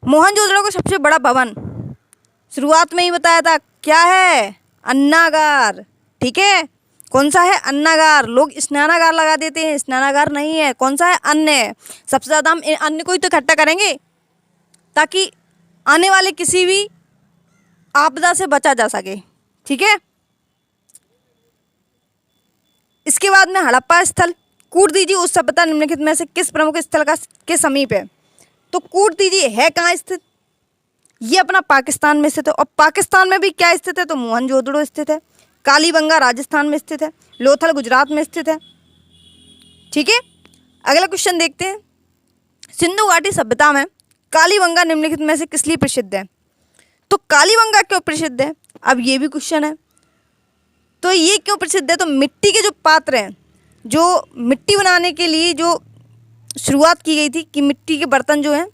मोहनजोदड़ो का सबसे बड़ा भवन, शुरुआत में ही बताया था, क्या है? अन्नागार, ठीक है। कौन सा है? अन्नागार। लोग स्नानागार लगा देते हैं, स्नानागार नहीं है। कौन सा है? अन्न है। सबसे ज़्यादा हम अन्न को ही तो इकट्ठा करेंगे ताकि आने वाले किसी भी आपदा से बचा जा सके, ठीक है। इसके बाद में हड़प्पा स्थल, कूट दीजिए उस सभ्यता निम्नलिखित में से किस प्रमुख स्थल का के समीप है? तो कूट दीजिए है कहाँ स्थित? ये अपना पाकिस्तान में स्थित है। और पाकिस्तान में भी क्या स्थित है? तो मोहनजोदड़ो स्थित है। कालीबंगा राजस्थान में स्थित है। लोथल गुजरात में स्थित है, ठीक है। अगला क्वेश्चन देखते हैं, सिंधु घाटी सभ्यता में कालीबंगा निम्नलिखित में से किस लिए प्रसिद्ध है? तो कालीबंगा क्यों प्रसिद्ध है? अब ये भी क्वेश्चन है। तो ये क्यों प्रसिद्ध है? तो मिट्टी के जो पात्र हैं, जो मिट्टी बनाने के लिए जो शुरुआत की गई थी कि मिट्टी के बर्तन जो हैं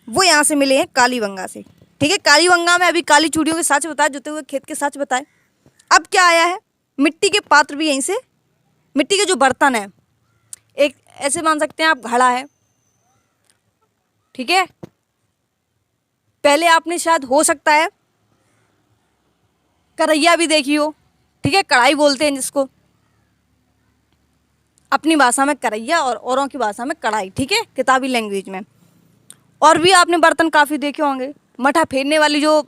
वो यहाँ से मिले हैं, कालीबंगा से, ठीक है। कालीबंगा में अभी काली चूड़ियों के साक्ष्य बताए, जोते हुए खेत के साक्ष्य बताए। अब क्या आया है? मिट्टी के पात्र भी यहीं से, मिट्टी के जो बर्तन है, एक ऐसे मान सकते हैं आप घड़ा है, ठीक है। पहले आपने शायद हो सकता है करैया भी देखी हो, ठीक है। कढ़ाई बोलते हैं जिसको, अपनी भाषा में करैया और औरों की भाषा में कढ़ाई, ठीक है, किताबी लैंग्वेज में। और भी आपने बर्तन काफ़ी देखे होंगे, मठा फेरने वाली जो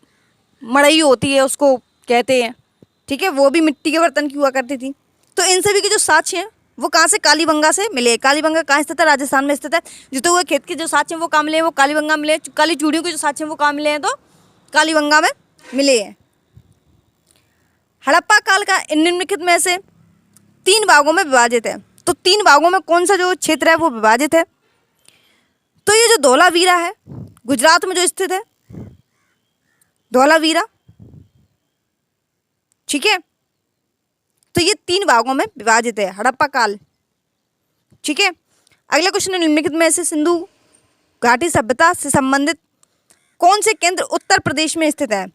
मड़ई होती है उसको कहते हैं, ठीक है, वो भी मिट्टी के बर्तन की हुआ करती थी। तो इन सभी के जो साक्ष्य हैं वो कहाँ से? कालीबंगा से मिले। कालीबंगा कहाँ स्थित है? राजस्थान में स्थित है। जुते हुए खेत के जो साक्ष्य हैं वो कहाँ मिले हैं? वो कालीबंगा मिले। काली चूड़ियों के जो साक्ष्य हैं वो कहाँ मिले हैं? तो कालीबंगा में मिले हैं। हड़प्पा काल का निम्नलिखित में से 3 भागों में विभाजित है। तो 3 भागों में कौन सा जो क्षेत्र है वो विभाजित है? तो ये जो धौलावीरा है गुजरात में जो स्थित है, धौलावीरा, ठीक है। तो ये 3 भागों में विभाजित है हड़प्पा काल, ठीक है। अगला क्वेश्चन, निम्नलिखित में से सिंधु घाटी सभ्यता से संबंधित कौन से केंद्र उत्तर प्रदेश में स्थित है?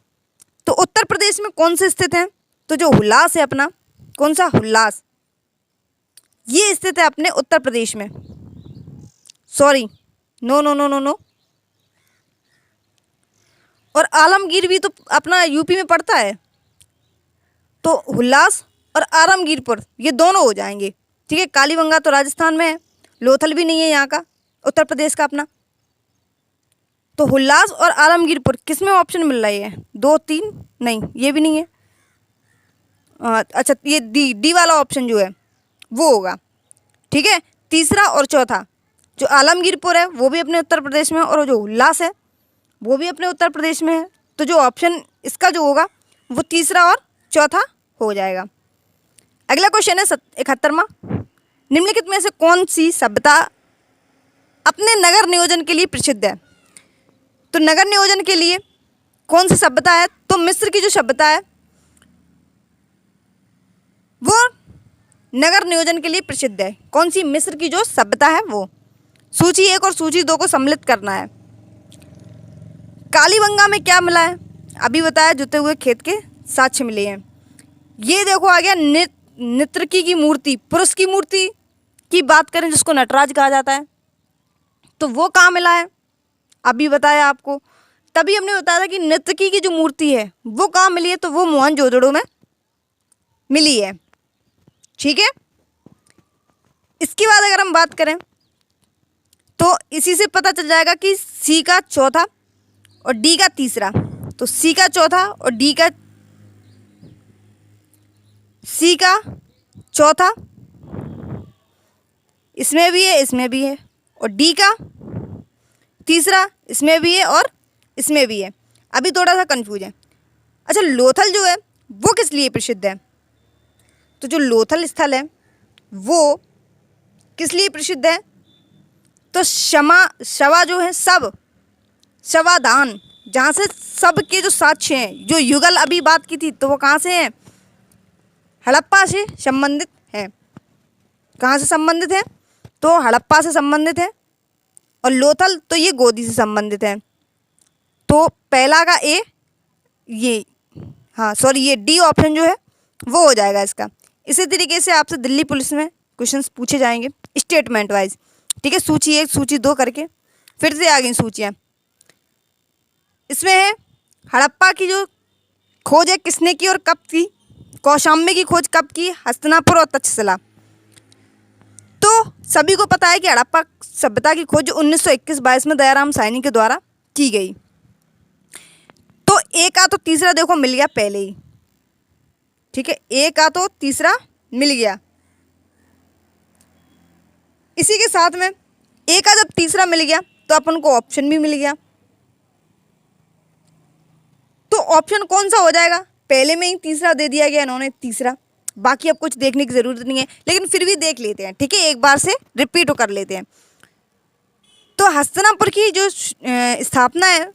तो उत्तर प्रदेश में कौन से स्थित है? तो जो हुल्लास है अपना, कौन सा? हुल्लास, ये स्थित है अपने उत्तर प्रदेश में। Sorry, no no no no no. और आलमगीर भी तो अपना यूपी में पड़ता है। तो हुल्लास और आलमगीरपुर ये दोनों हो जाएंगे, ठीक है। कालीबंगा तो राजस्थान में है, लोथल भी नहीं है यहाँ का, उत्तर प्रदेश का अपना। तो हुल्लास और आलमगीरपुर किस में ऑप्शन मिल रही है? 2, 3 नहीं, ये भी नहीं है। अच्छा, ये डी वाला ऑप्शन जो है वो होगा, ठीक है। तीसरा और चौथा, जो आलमगीरपुर है वो भी अपने उत्तर प्रदेश में है और जो हुल्लास है वो भी अपने उत्तर प्रदेश में है। तो जो ऑप्शन इसका जो होगा वो तीसरा और चौथा हो जाएगा। अगला क्वेश्चन है 71वां, निम्नलिखित में से कौन सी सभ्यता अपने नगर नियोजन के लिए प्रसिद्ध है? तो नगर नियोजन के लिए कौन सी सभ्यता है? तो मिस्र की जो सभ्यता है वो नगर नियोजन के लिए प्रसिद्ध है। कौन सी? मिस्र की जो सभ्यता है वो। सूची 1 और सूची 2 को सम्मिलित करना है। कालीबंगा में क्या मिला है? अभी बताया, जुते हुए खेत के साक्ष्य मिले हैं। ये देखो आ गया नित्रकी की मूर्ति, पुरुष की मूर्ति की बात करें जिसको नटराज कहा जाता है, तो वो कहाँ मिला है? अभी बताया आपको। तभी हमने बताया था कि नर्तकी की जो मूर्ति है वो कहाँ मिली है, तो वो मोहनजोदड़ो में मिली है। ठीक है। इसके बाद अगर हम बात करें तो इसी से पता चल जाएगा कि सी का चौथा और डी का तीसरा। तो सी का चौथा और सी का चौथा इसमें भी है, इसमें भी है, और डी का तीसरा इसमें भी है और इसमें भी है। अभी थोड़ा सा कंफ्यूज है। अच्छा, लोथल जो है वो किस लिए प्रसिद्ध है? तो जो लोथल स्थल है वो किस लिए प्रसिद्ध है? तो शवा जो है शवादान, जहाँ से सब के जो साक्ष्य हैं, जो युगल अभी बात की थी, तो वो कहाँ से हैं? हड़प्पा से संबंधित है। कहाँ से संबंधित है? तो हड़प्पा से संबंधित है। और लोथल तो ये गोदी से संबंधित है। तो पहला का ए, ये ये डी ऑप्शन जो है वो हो जाएगा इसका। इसी तरीके से आपसे दिल्ली पुलिस में क्वेश्चंस पूछे जाएंगे स्टेटमेंट वाइज। ठीक है, सूची 1 सूची 2 करके फिर से आ गई सूचियाँ। इसमें है हड़प्पा की जो खोज है किसने की और कब की? कौशाम्बी की खोज कब की? हस्तिनापुर और तक्षशिला। तो सभी को पता है कि हड़प्पा सभ्यता की खोज 1921-22 में दयाराम साहनी के द्वारा की गई। तो एक का तो तीसरा देखो मिल गया पहले ही। ठीक है, एक का तो तीसरा मिल गया। इसी के साथ में एक का जब तीसरा मिल गया तो अपन को ऑप्शन भी मिल गया। तो ऑप्शन कौन सा हो जाएगा? पहले में ही तीसरा दे दिया गया इन्होंने, तीसरा। बाकी अब कुछ देखने की ज़रूरत नहीं है, लेकिन फिर भी देख लेते हैं। ठीक है, एक बार से रिपीट कर लेते हैं। तो हस्तिनापुर की जो स्थापना है,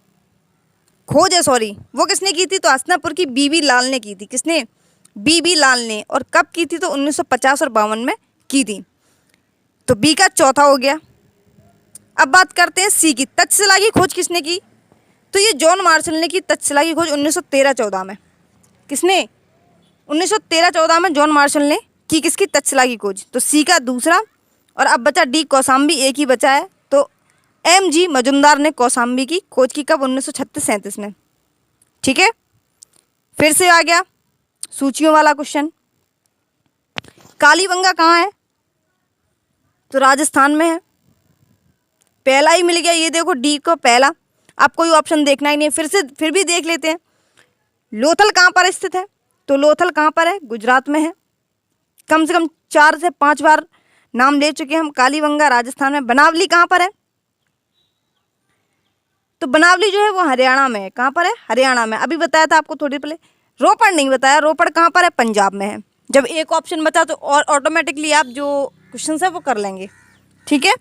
खोज है सॉरी, वो किसने की थी? तो हस्तिनापुर की बीबी लाल ने की थी। किसने? बीबी लाल ने। और कब की थी? तो 1950 और 52 में की थी। तो बी का चौथा हो गया। अब बात करते हैं सी की। तक्षशिला की खोज किसने की? तो ये जॉन मार्शल ने की तक्षशिला की खोज 1913-14 में। किसने? 1913-14 में जॉन मार्शल ने की किसकी? तक्षशिला की खोज। तो सी का दूसरा। और अब बचा डी कौशाम्बी, एक ही बचा है। तो एम.जी. मजुमदार ने कौशाम्बी की खोज की कब? 1936-37 में। ठीक है, फिर से आ गया सूचियों वाला क्वेश्चन। कालीबंगा कहाँ है? तो राजस्थान में है। पहला ही मिल गया, ये देखो डी को पहला। आप कोई ऑप्शन देखना ही नहीं है, फिर भी देख लेते हैं। लोथल कहाँ पर स्थित है? तो लोथल कहाँ पर है? गुजरात में है। कम से कम 4 से 5 बार नाम ले चुके हैं हम। कालीबंगा राजस्थान में। बनावली कहाँ पर है? तो बनावली जो है वो हरियाणा में है। कहाँ पर है? हरियाणा में। अभी बताया था आपको थोड़ी पहले। रोपड़ नहीं बताया, रोपड़ कहाँ पर है? पंजाब में है। जब एक ऑप्शन बचा तो और ऑटोमेटिकली आप जो क्वेश्चन है वो कर लेंगे। ठीक है,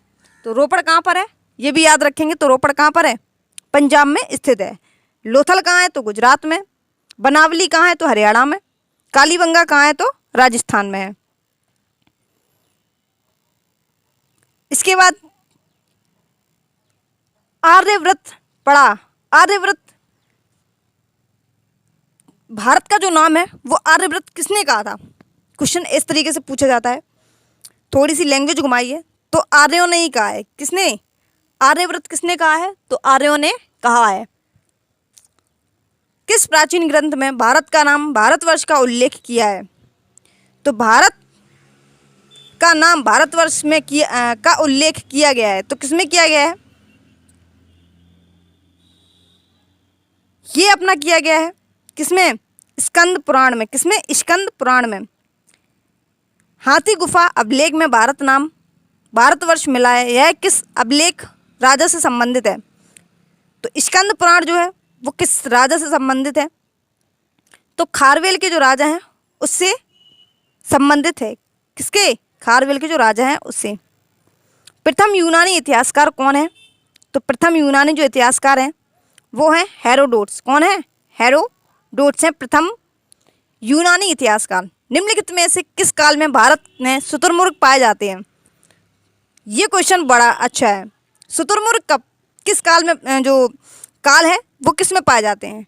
तो रोपड़ कहाँ पर है ये भी याद रखेंगे। तो रोपड़ कहाँ पर है? पंजाब में स्थित है। लोथल कहाँ है? तो गुजरात में। बनावली कहाँ है? तो हरियाणा में। कालीबंगा कहाँ है? तो राजस्थान में है। इसके बाद आर्यव्रत पढ़ा। आर्यव्रत, भारत का जो नाम है वो आर्यव्रत किसने कहा था? क्वेश्चन इस तरीके से पूछा जाता है। थोड़ी सी लैंग्वेज घुमाइए। तो आर्यों ने ही कहा है। किसने? आर्यव्रत किसने कहा है? तो आर्यों ने कहा है। किस प्राचीन ग्रंथ में भारत का नाम भारतवर्ष का उल्लेख किया है? तो भारत का नाम भारतवर्ष में का उल्लेख किया गया है। तो किसमें किया गया है? ये अपना किया गया है किसमें? स्कंद पुराण में। किसमें? स्कंद पुराण में। हाथी गुफा अभिलेख में भारतवर्ष मिला है। यह किस अभिलेख राजा से संबंधित है? तो स्कंद पुराण जो है वो किस राजा से संबंधित है? तो खारवेल के जो राजा हैं उससे संबंधित है। किसके? खारवेल के जो राजा हैं उससे। प्रथम यूनानी इतिहासकार कौन है? तो प्रथम यूनानी जो इतिहासकार हैं वो हैं हेरोडोट्स। कौन है? हेरोडोट्स हैं प्रथम यूनानी इतिहासकार। निम्नलिखित में से किस काल में भारत में शुतुरमुर्ग पाए जाते हैं? ये क्वेश्चन बड़ा अच्छा है। शुतुरमुर्ग कब, किस काल में, जो काल है वो किस में पाए जाते हैं?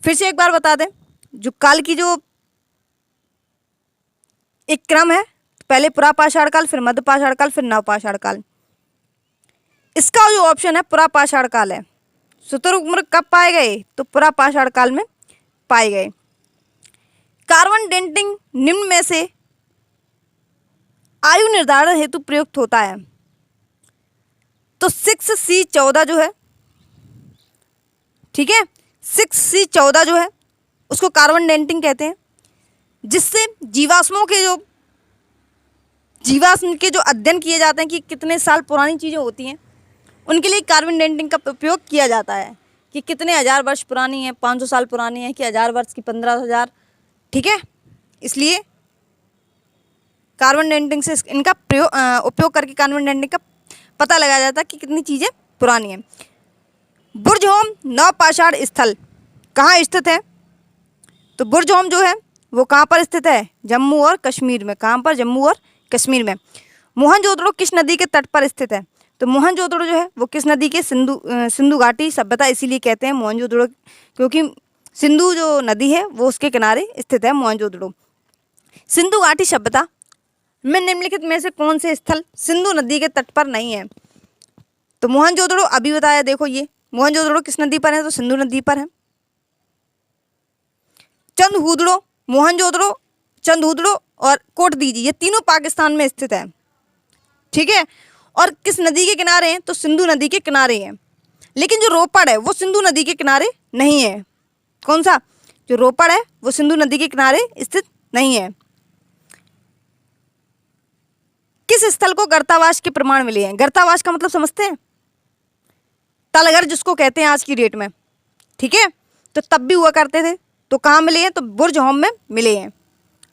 फिर से एक बार बता दें, जो काल की जो एक क्रम है, पहले पुरापाषाण काल, फिर मध्यपाषाण काल, फिर नवपाषाण काल। इसका जो ऑप्शन है पुरापाषाण काल है। शुतुरमुर्ग कब पाए गए? तो पुरापाषाण काल में पाए गए। कार्बन डेटिंग निम्न में से आयु निर्धारण हेतु प्रयुक्त होता है? तो 6C14 जो है, ठीक है, 6C14 जो है उसको कार्बन डेटिंग कहते हैं, जिससे जीवाश्म के जो अध्ययन किए जाते हैं कि कितने साल पुरानी चीज़ें होती हैं, उनके लिए कार्बन डेटिंग का उपयोग किया जाता है कि कितने हज़ार वर्ष पुरानी है, 500 साल पुरानी है कि 1000 वर्ष की 15,000, ठीक है। इसलिए कार्बन डेटिंग से इनका उपयोग करके कार्बन डेटिंग का पता लगाया जाता है कि कितनी चीज़ें पुरानी हैं। बुर्जहोम नवपाषाण स्थल कहाँ स्थित है? तो बुर्जहोम जो है वो कहाँ पर स्थित है? जम्मू और कश्मीर में। कहाँ पर? जम्मू और कश्मीर में। मोहनजोदड़ो किस नदी के तट पर स्थित है? तो मोहनजोदड़ो जो है वो किस नदी के, सिंधु घाटी सभ्यता इसीलिए कहते हैं मोहनजोदड़ो, क्योंकि सिंधु जो नदी है वो उसके किनारे स्थित है मोहनजोदड़ो। सिंधु घाटी सभ्यता में निम्नलिखित में से कौन से स्थल सिंधु नदी के तट पर नहीं है? तो मोहनजोदड़ो अभी बताया, देखो ये मोहनजोदड़ो किस नदी पर है? तो सिंधु नदी पर है। चंदहुदड़ो, मोहनजोदड़ो, चंदहुदड़ो और कोटदीजी, ये तीनों पाकिस्तान में स्थित है, ठीक है। और किस नदी के किनारे हैं? तो सिंधु नदी के किनारे हैं। लेकिन जो रोपड़ है वो सिंधु नदी के किनारे नहीं है। कौन सा? जो रोपड़ है वो सिंधु नदी के किनारे स्थित नहीं है। किस स्थल को गर्तावास के प्रमाण मिले हैं? गर्तावास का मतलब समझते हैं? तलघर जिसको कहते हैं आज की डेट में, ठीक है। तो तब भी हुआ करते थे, तो कहाँ मिले हैं? तो बुर्जहोम में मिले हैं,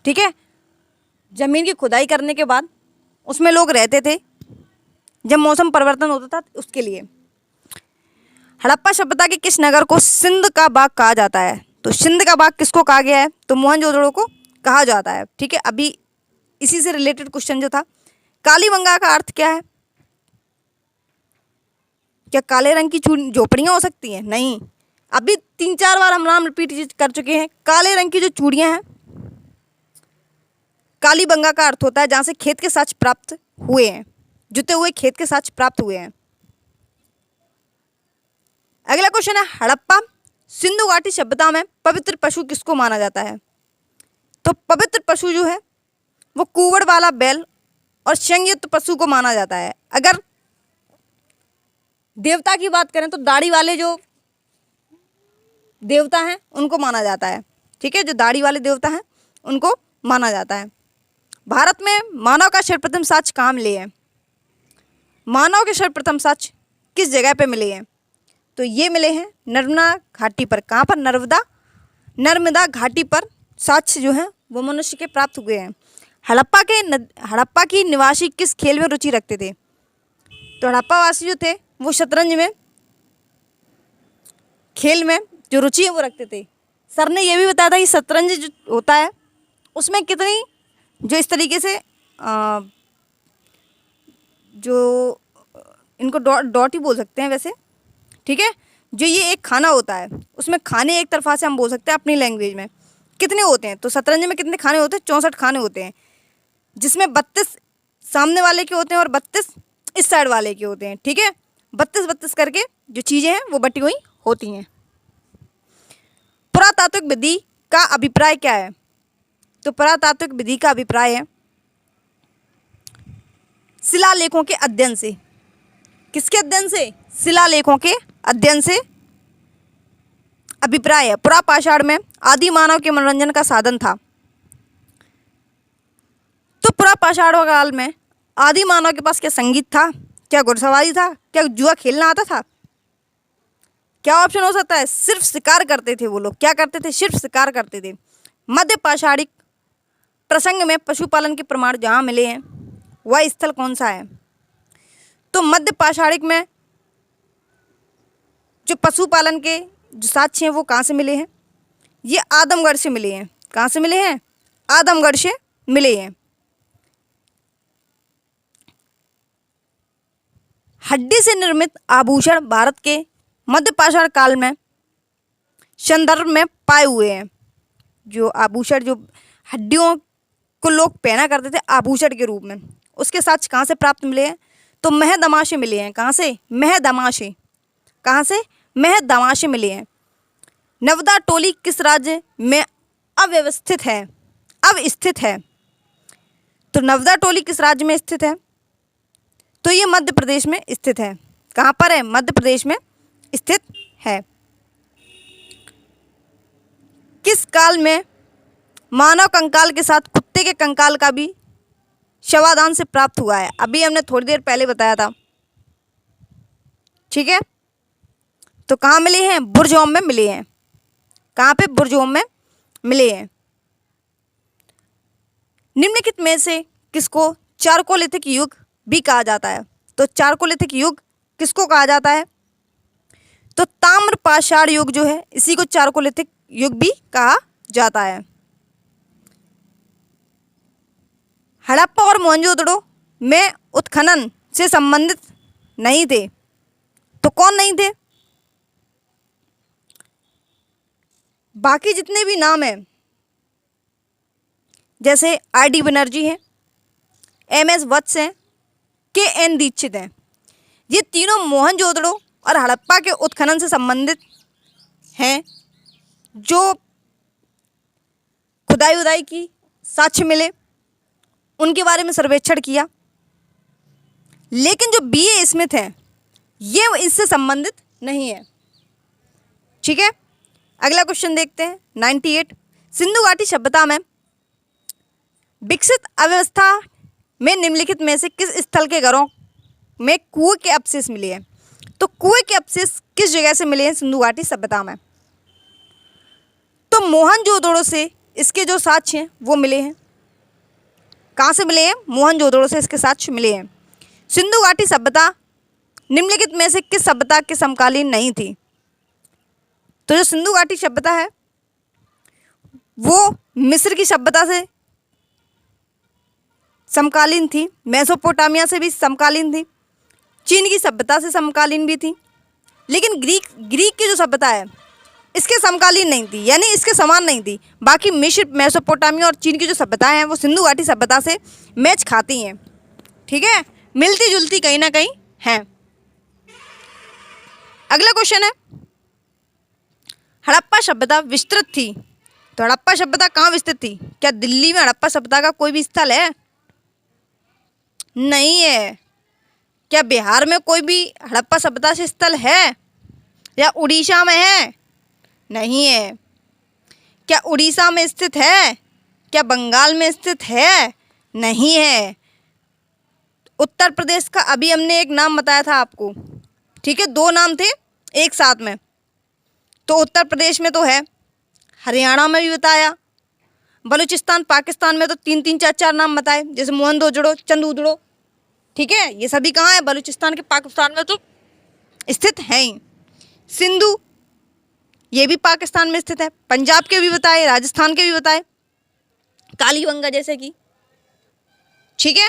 ठीक है। जमीन की खुदाई करने के बाद उसमें लोग रहते थे जब मौसम परिवर्तन होता था उसके लिए। हड़प्पा सभ्यता के किस नगर को सिंध का बाग कहा जाता है? तो सिंध का बाग किसको कहा गया है? तो मोहनजोदड़ो को कहा जाता है, ठीक है। अभी इसी से रिलेटेड क्वेश्चन जो था, कालीबंगा का अर्थ क्या है? क्या काले रंग की झोपड़ियाँ हो सकती हैं? नहीं। अभी 3-4 बार हम नाम रिपीट कर चुके हैं। काले रंग की जो चूड़ियाँ हैं, कालीबंगा का अर्थ होता है जहाँ से खेत के साक्ष्य प्राप्त हुए हैं, जुते हुए खेत के साक्ष्य प्राप्त हुए हैं। अगला क्वेश्चन है, हड़प्पा सिंधु घाटी सभ्यता में पवित्र पशु किसको माना जाता है? तो पवित्र पशु जो है वो कुंवड़ वाला बैल और संयुक्त पशु को माना जाता है। अगर देवता की बात करें तो दाढ़ी वाले जो देवता हैं उनको माना जाता है, ठीक है। जो दाढ़ी वाले देवता हैं उनको माना जाता है। भारत में मानव का सर्वप्रथम साक्ष्य कहाँ मिले हैं? मानव के सर्वप्रथम साक्ष्य किस जगह पे मिले हैं? तो ये मिले हैं नर्मदा घाटी पर। कहाँ पर? नर्मदा घाटी पर साक्ष्य जो है वो मनुष्य के प्राप्त हुए हैं। हड़प्पा की निवासी किस खेल में रुचि रखते थे? तो हड़प्पावासी जो थे वो शतरंज में, खेल में जो रुचि है वो रखते थे। सर ने ये भी बताया था कि शतरंज जो होता है उसमें कितनी, जो इस तरीके से जो इनको डॉट ही बोल सकते हैं वैसे, ठीक है। जो ये एक खाना होता है उसमें खाने एक तरफा से हम बोल सकते हैं अपनी लैंग्वेज में कितने होते हैं? तो शतरंज में कितने खाने होते हैं? 64 खाने होते हैं, जिसमें 32 सामने वाले के होते हैं और 32 इस साइड वाले के होते हैं, ठीक है। 32 करके जो चीज़ें हैं वो बटी हुई होती हैं। पुरातात्विक विधि का अभिप्राय क्या है? तो पुरातात्विक विधि का अभिप्राय है शिलालेखों के अध्ययन से। किसके अध्ययन से? शिलालेखों के अध्ययन से अभिप्राय है। पुरापाषाण में आदि मानव के मनोरंजन का साधन था। तो पुरापाषाण काल में आदि मानव के पास क्या संगीत था? क्या घुड़सवारी था? क्या जुआ खेलना आता था? क्या ऑप्शन हो सकता है? सिर्फ शिकार करते थे वो लोग। क्या करते थे? सिर्फ शिकार करते थे। मध्य पाषाणिक प्रसंग में पशुपालन के प्रमाण जहाँ मिले हैं वह स्थल कौन सा है? तो मध्य पाषाणिक में जो पशुपालन के जो साक्ष्य हैं वो कहाँ से मिले हैं? ये आदमगढ़ से मिले हैं। कहाँ से मिले हैं? आदमगढ़ से मिले हैं। हड्डी से निर्मित आभूषण भारत के मध्यपाषाण काल में संदर्भ में पाए हुए हैं। जो आभूषण, जो हड्डियों को लोग पहना करते थे आभूषण के रूप में, उसके साक्ष्य कहाँ से प्राप्त मिले हैं? तो महदमा से मिले हैं। कहाँ से? महदमा से। कहाँ से? महदमा से मिले हैं। नवदा टोली किस राज्य में अवस्थित है? अवस्थित है। तो नवदा टोली किस राज्य में स्थित है? तो ये मध्य प्रदेश में स्थित है। कहाँ पर है? मध्य प्रदेश में स्थित है। किस काल में मानव कंकाल के साथ कुत्ते के कंकाल का भी शवादान से प्राप्त हुआ है? अभी हमने थोड़ी देर पहले बताया था। ठीक है, तो कहाँ मिले हैं? बुरजोम में मिले हैं। कहाँ पे? बुरजोम में मिले हैं। निम्नलिखित में से किसको चारकोलिथिक युग भी कहा जाता है? तो चारकोलिथिक युग किसको कहा जाता है? तो ताम्रपाषाण युग जो है इसी को चारकोलिथिक युग भी कहा जाता है। हड़प्पा और मोहनजोदड़ो में उत्खनन से संबंधित नहीं थे, तो कौन नहीं थे? बाकी जितने भी नाम हैं, जैसे आर.डी. बनर्जी हैं, एम.एस. वत्स हैं, के.एन. दीक्षित हैं, ये तीनों मोहनजोदड़ो और हड़प्पा के उत्खनन से संबंधित हैं। जो खुदाई उदाई की साक्ष्य मिले उनके बारे में सर्वेक्षण किया, लेकिन जो बी.ए. स्मिथ हैं ये इससे संबंधित नहीं है। ठीक है, अगला क्वेश्चन देखते हैं 98। सिंधु घाटी सभ्यता में विकसित अवस्था में निम्नलिखित में से किस स्थल के घरों में कुएं के अवशेष मिले हैं? तो कुएं के अवशेष किस जगह से मिले हैं सिंधु घाटी सभ्यता में? तो मोहनजोदड़ो से इसके जो साक्ष्य हैं वो मिले हैं। कहाँ से मिले हैं? मोहनजोदड़ो से इसके साक्ष्य मिले हैं। सिंधु घाटी सभ्यता निम्नलिखित में से किस सभ्यता के समकालीन नहीं थी? तो जो सिंधु घाटी सभ्यता है वो मिस्र की सभ्यता से समकालीन थी, मेसोपोटामिया से भी समकालीन थी, चीन की सभ्यता से समकालीन भी थी, लेकिन ग्रीक की जो सभ्यता है इसके समकालीन नहीं थी, यानी इसके समान नहीं थी। बाकी मिस्र, मेसोपोटामिया और चीन की जो सभ्यताएं हैं वो सिंधु घाटी सभ्यता से मैच खाती हैं। ठीक है, मिलती जुलती कहीं ना कहीं हैं। अगला क्वेश्चन है, हड़प्पा सभ्यता विस्तृत थी, तो हड़प्पा सभ्यता कहाँ विस्तृत थी? क्या दिल्ली में हड़प्पा सभ्यता का कोई भी स्थल है? नहीं है। क्या बिहार में कोई भी हड़प्पा सभ्यता से स्थल है? या उड़ीसा में है? नहीं है। क्या उड़ीसा में स्थित है? क्या बंगाल में स्थित है? नहीं है। उत्तर प्रदेश का अभी हमने एक नाम बताया था आपको, ठीक है, दो नाम थे एक साथ में, तो उत्तर प्रदेश में तो है, हरियाणा में भी बताया, बलूचिस्तान पाकिस्तान में तो तीन तीन चार चार नाम बताए, जैसे मोहनजोदड़ो, चंदूदड़ो। ठीक है, ये सभी कहाँ है? बलूचिस्तान के पाकिस्तान में तो स्थित हैं ही। सिंधु ये भी पाकिस्तान में स्थित है। पंजाब के भी बताए, राजस्थान के भी बताए, कालीबंगा जैसे कि। ठीक है,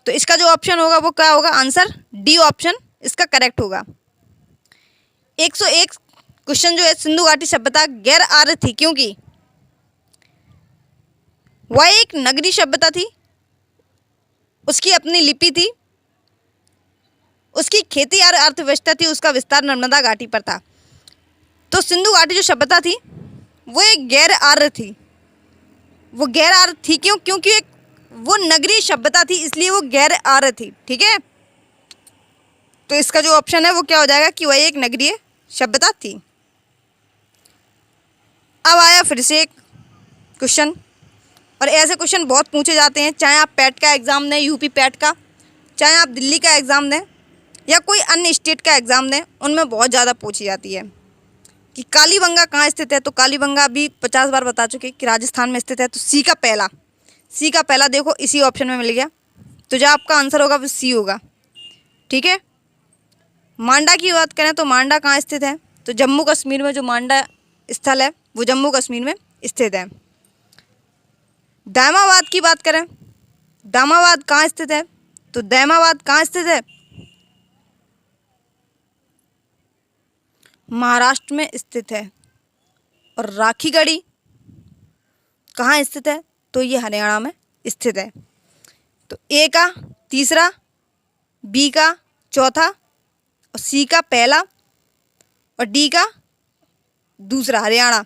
तो इसका जो ऑप्शन होगा वो क्या होगा? आंसर डी ऑप्शन इसका करेक्ट होगा। 101 क्वेश्चन जो है, सिंधु घाटी सभ्यता गैर आर्य थी क्योंकि वह एक नगरीय सभ्यता थी, उसकी अपनी लिपि थी, उसकी खेती और अर्थव्यवस्था थी, उसका विस्तार नर्मदा घाटी पर था। तो सिंधु घाटी जो सभ्यता थी वो एक गैर आर्य थी। वो गैर आर्य थी क्यों? क्योंकि एक वो नगरीय सभ्यता थी, इसलिए वो गैर आर्य थी। ठीक है, तो इसका जो ऑप्शन है वो क्या हो जाएगा कि वह एक नगरीय सभ्यता थी। अब आया फिर से एक क्वेश्चन, और ऐसे क्वेश्चन बहुत पूछे जाते हैं, चाहे आप पैट का एग्ज़ाम दें, यूपी पैट का, चाहे आप दिल्ली का एग्ज़ाम दें या कोई अन्य स्टेट का एग्ज़ाम दें, उनमें बहुत ज़्यादा पूछी जाती है कि कालीबंगा कहाँ स्थित है। तो कालीबंगा अभी 50 बार बता चुके कि राजस्थान में स्थित है। तो सी का पहला देखो इसी ऑप्शन में मिल गया, तो जो आपका आंसर होगा वो सी होगा। ठीक है, मांडा की बात करें तो मांडा कहाँ स्थित है? तो जम्मू कश्मीर में जो मांडा स्थल है वो जम्मू कश्मीर में स्थित है। दामाबाद की बात करें, दामाबाद कहाँ स्थित है? तो दामाबाद कहाँ स्थित है? महाराष्ट्र में स्थित है। और राखीगढ़ी कहाँ स्थित है? तो ये हरियाणा में स्थित है। तो ए का तीसरा, बी का चौथा, और सी का पहला, और डी का दूसरा हरियाणा।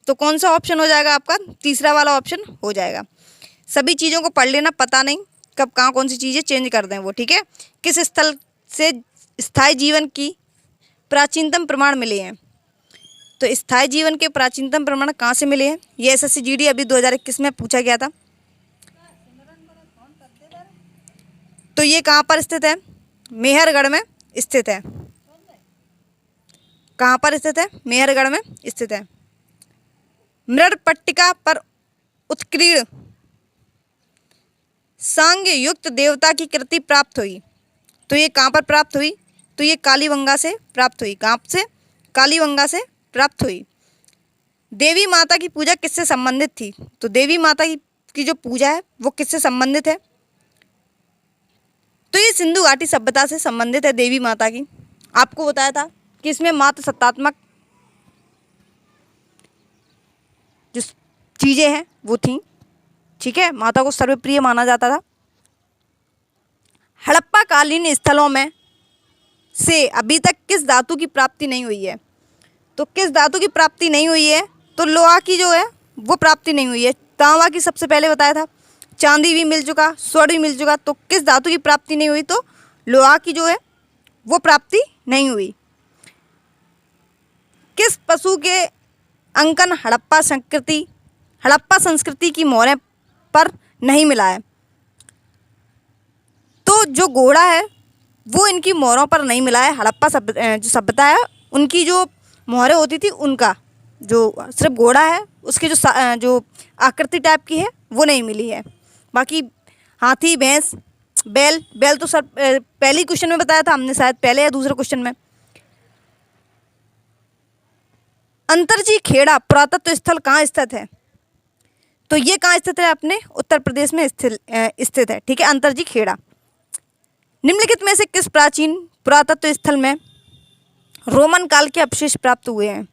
तो कौन सा ऑप्शन हो जाएगा आपका? तीसरा वाला ऑप्शन हो जाएगा। सभी चीज़ों को पढ़ लेना, पता नहीं कब कहाँ कौन सी चीज़ें चेंज कर दें वो, ठीक है। किस स्थल से स्थायी जीवन की प्राचीनतम प्रमाण मिले हैं? तो स्थायी जीवन के प्राचीनतम प्रमाण कहाँ से मिले हैं? ये एसएससी जीडी अभी 2021 में पूछा गया था। तो ये कहाँ पर स्थित है? मेहरगढ़ में स्थित है। कहाँ पर स्थित है? मेहरगढ़ में स्थित है। मृडपट्टिका पर उत्कीर्ण सांग युक्त देवता की कृति प्राप्त हुई। तो ये कहाँ पर प्राप्त हुई? तो ये कालीबंगा से प्राप्त हुई। कहाँ से? कालीबंगा से प्राप्त हुई। देवी माता की पूजा किससे संबंधित थी? तो देवी माता की जो पूजा है वो किससे संबंधित है? तो ये सिंधु घाटी सभ्यता से संबंधित है देवी माता की। आपको बताया था कि इसमें मात्र सत्तात्मक जो चीज़ें हैं वो थी, ठीक है। माता को सर्वप्रिय माना जाता था। हड़प्पा कालीन स्थलों में से अभी तक किस धातु की प्राप्ति नहीं हुई है? तो किस धातु की प्राप्ति नहीं हुई है? तो लोहा की जो है वो प्राप्ति नहीं हुई है। तांबा की सबसे पहले बताया था, चांदी भी मिल चुका, स्वर्ण भी मिल चुका। तो किस धातु की प्राप्ति नहीं हुई? तो लोहा की जो है वो प्राप्ति नहीं हुई। किस पशु के अंकन हड़प्पा संस्कृति की मोहरें पर नहीं मिला है? तो जो घोड़ा है वो इनकी मोहरों पर नहीं मिला है। हड़प्पा जो सभ्यता है उनकी जो मोहरें होती थी उनका जो सिर्फ घोड़ा है उसकी जो आकृति टाइप की है वो नहीं मिली है। बाकी हाथी, भैंस, बैल तो सर पहले ही क्वेश्चन में बताया था हमने, शायद पहले या दूसरे क्वेश्चन में। अंतरजी खेड़ा पुरातत्व स्थल कहाँ स्थित है? तो ये कहाँ स्थित है? अपने उत्तर प्रदेश में स्थित है, ठीक है। अंतरजी खेड़ा। निम्नलिखित में से किस प्राचीन पुरातत्व स्थल में रोमन काल के अवशेष प्राप्त हुए हैं?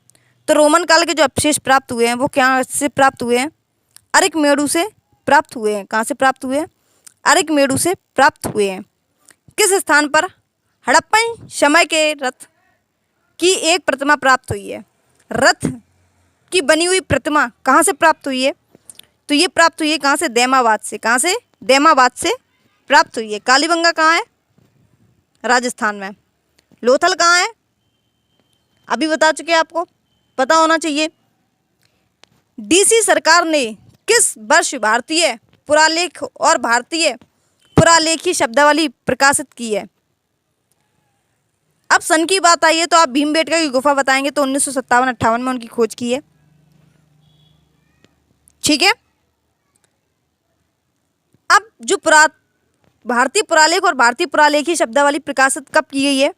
तो रोमन काल के जो अवशेष प्राप्त हुए हैं वो क्या से प्राप्त हुए हैं? अरिकमेडु से प्राप्त हुए हैं। कहाँ से प्राप्त हुए हैं? अरिकमेडु से प्राप्त हुए हैं। किस स्थान पर हड़प्पन समय के रथ की एक प्रतिमा प्राप्त हुई है? रथ की बनी हुई प्रतिमा कहाँ से प्राप्त हुई है? तो ये प्राप्त हुई है कहाँ से? दैमाबाद से। कहाँ से? दैमाबाद से प्राप्त हुई है। कालीबंगा कहाँ है? राजस्थान में। लोथल कहाँ है? अभी बता चुके आपको, पता होना चाहिए। डीसी सरकार ने किस वर्ष भारतीय पुरालेख और भारतीय पुरालेखी शब्दावली प्रकाशित की है? अब सन की बात आई है तो आप भीमबेटका की गुफा बताएंगे तो 1957-58 में उनकी खोज की है, ठीक है। अब जो भारतीय पुरालेख और भारतीय पुरालेखी शब्दावली प्रकाशित कब की गई है?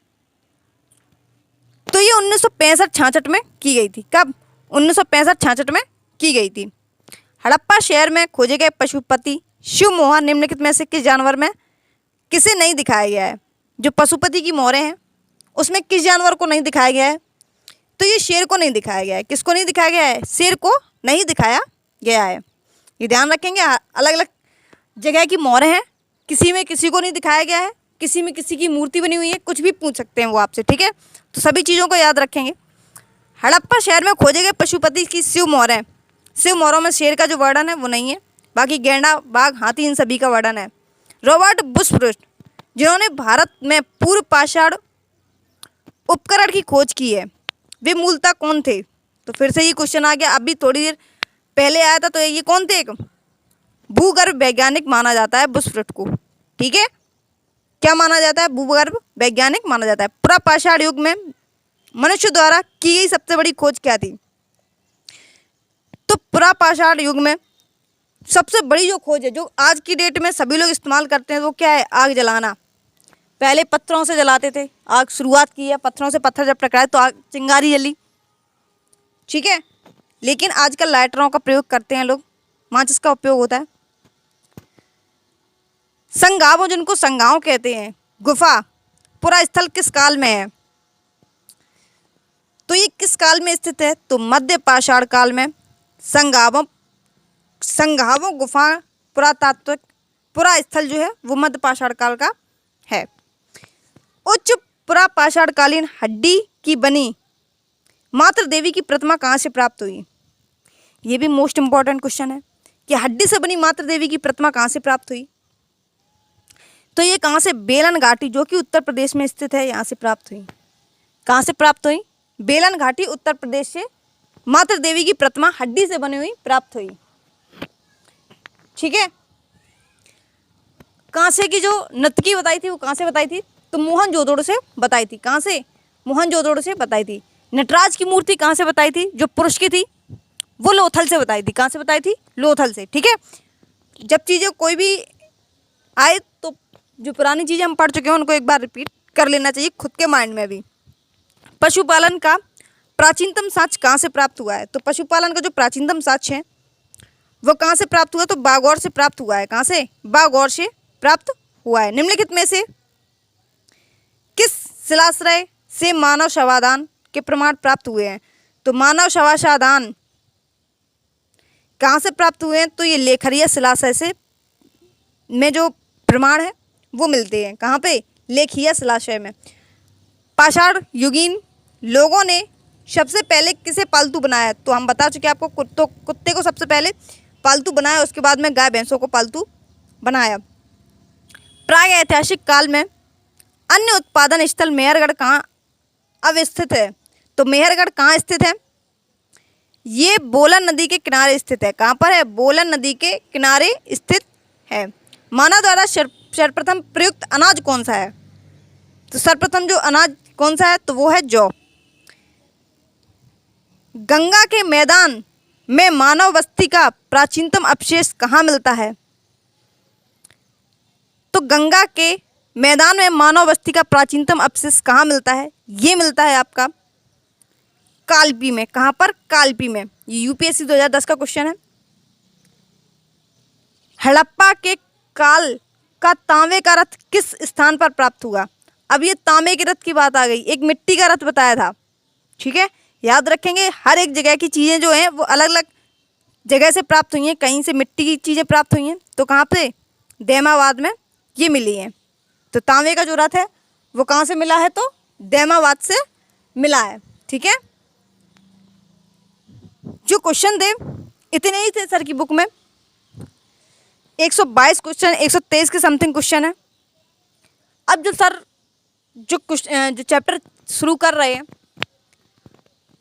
तो ये 1965-66 में की गई थी। कब? 1965-66 में की गई थी। हड़प्पा शहर में खोजे गए पशुपति शिव मोहर निम्नलिखित में से किस जानवर में किसे नहीं दिखाया गया है? जो पशुपति की मोहरें हैं उसमें किस जानवर को नहीं दिखाया गया है? तो ये शेर को नहीं दिखाया गया है। किसको नहीं दिखाया गया है? शेर को नहीं दिखाया गया है। ये ध्यान रखेंगे, अलग अलग जगह की मोहरें हैं, किसी में किसी को नहीं दिखाया गया है, किसी में किसी की मूर्ति बनी हुई है, कुछ भी पूछ सकते हैं वो आपसे, ठीक है। तो सभी चीज़ों को याद रखेंगे। हड़प्पा शहर में खोजे गए पशुपति की शिव मोहरें, शिव मोहरों में शेर का जो वर्णन है वो नहीं है, बाकी गैंडा, बाघ, हाथी इन सभी का वर्णन है। रॉबर्ट बुशफोर्ड जिन्होंने भारत में पूर्व पाषाण उपकरण की खोज की है वे मूलतः कौन थे? तो फिर से ये क्वेश्चन आ गया, अभी थोड़ी देर पहले आया था। तो ये कौन थे? एक भूगर्भ वैज्ञानिक माना जाता है बुशफोर्ड को, ठीक है। क्या माना जाता है? भूगर्भ वैज्ञानिक माना जाता है। पुरापाषाण युग में मनुष्य द्वारा की गई सबसे बड़ी खोज क्या थी? तो पुरापाषाण युग में सबसे बड़ी जो खोज है जो आज की डेट में सभी लोग इस्तेमाल करते हैं वो क्या है? आग जलाना। पहले पत्थरों से जलाते थे, आग शुरुआत की है पत्थरों से, पत्थर जब टकराए तो आग चिंगारी जली, ठीक है। लेकिन आजकल लाइटरों का प्रयोग करते हैं लोग, माचिस का उपयोग होता है। संगावों, जिनको संगाव कहते हैं, गुफा पुरा स्थल किस काल में है? तो ये किस काल में स्थित है? तो मध्य पाषाण काल में संगावों गुफा पुरातात्विक पुरा स्थल जो है वो मध्य पाषाण काल का है। उच्च पुरा पाषाणकालीन हड्डी की बनी मातृ देवी की प्रतिमा कहाँ से प्राप्त हुई? ये भी मोस्ट इंपॉर्टेंट क्वेश्चन है कि हड्डी से बनी मातृ देवी की प्रतिमा कहाँ से प्राप्त हुई? तो ये कहाँ से? बेलन घाटी, जो कि उत्तर प्रदेश में स्थित है, यहाँ से प्राप्त हुई। कहाँ से प्राप्त हुई? बेलन घाटी, उत्तर प्रदेश से मातृ देवी की प्रतिमा हड्डी से बनी हुई प्राप्त हुई, ठीक है। कांसे की जो नर्तकी बताई थी वो कहाँ से बताई थी? तो मोहनजोदड़ो से बताई थी। कहाँ से? मोहनजोदड़ो से बताई थी। नटराज की मूर्ति कहाँ से बताई थी? जो पुरुष की थी वो लोथल से बताई थी। कहाँ से बताई थी? लोथल से, ठीक है। जब चीज़ें कोई भी आए तो जो पुरानी चीज़ें हम पढ़ चुके हैं उनको एक बार रिपीट कर लेना चाहिए खुद के माइंड में भी। पशुपालन का प्राचीनतम साक्ष्य कहाँ से प्राप्त हुआ है? तो पशुपालन का जो प्राचीनतम साक्ष्य है वो कहाँ से प्राप्त हुआ? तो बागौर से प्राप्त हुआ है। कहाँ से? बागौर से प्राप्त हुआ है। निम्नलिखित में से किस शिलाश्रय से मानव शवाधान के प्रमाण प्राप्त हुए हैं? तो मानव शवाधान कहाँ से प्राप्त हुए हैं? तो ये लेखरिया शिलाशय से में जो प्रमाण है वो मिलते हैं। कहाँ पे? लेखिया शिलाशय में। पाषाण युगीन लोगों ने सबसे पहले किसे पालतू बनाया? तो हम बता चुके आपको, कुत्ते को सबसे पहले पालतू बनाया, उसके बाद में गाय भैंसों को पालतू बनाया। प्राग ऐतिहासिक काल में अन्य उत्पादन स्थल मेहरगढ़ कहाँ अवस्थित है? तो मेहरगढ़ कहाँ स्थित है? ये बोलन नदी के किनारे स्थित है। कहाँ पर है? बोलन नदी के किनारे स्थित है। मानव द्वारा सर्वप्रथम प्रयुक्त अनाज कौन सा है? तो सर्वप्रथम जो अनाज कौन सा है? तो वो है जौ। गंगा के मैदान में मानव बस्ती का प्राचीनतम अवशेष कहाँ मिलता है? तो गंगा के मैदान में मानव बस्ती का प्राचीनतम अवशेष कहाँ मिलता है? ये मिलता है आपका कालपी में। कहाँ पर? कालपी में। ये यूपीएससी 2010 का क्वेश्चन है। हड़प्पा के काल का तांबे का रथ किस स्थान पर प्राप्त हुआ? अब ये तांबे के रथ की बात आ गई, एक मिट्टी का रथ बताया था, ठीक है। याद रखेंगे हर एक जगह की चीज़ें जो हैं वो अलग अलग जगह से प्राप्त हुई हैं। कहीं से मिट्टी की चीज़ें प्राप्त हुई हैं, तो कहाँ पे? दैमाबाद में ये मिली हैं। तो तांबे का जो रथ है वो कहाँ से मिला है? तो दैमाबाद से मिला है, ठीक है। जो क्वेश्चन थे इतने ही थे सर की बुक में। 122 क्वेश्चन, 123 के समथिंग क्वेश्चन है। अब जो सर जो चैप्टर शुरू कर रहे हैं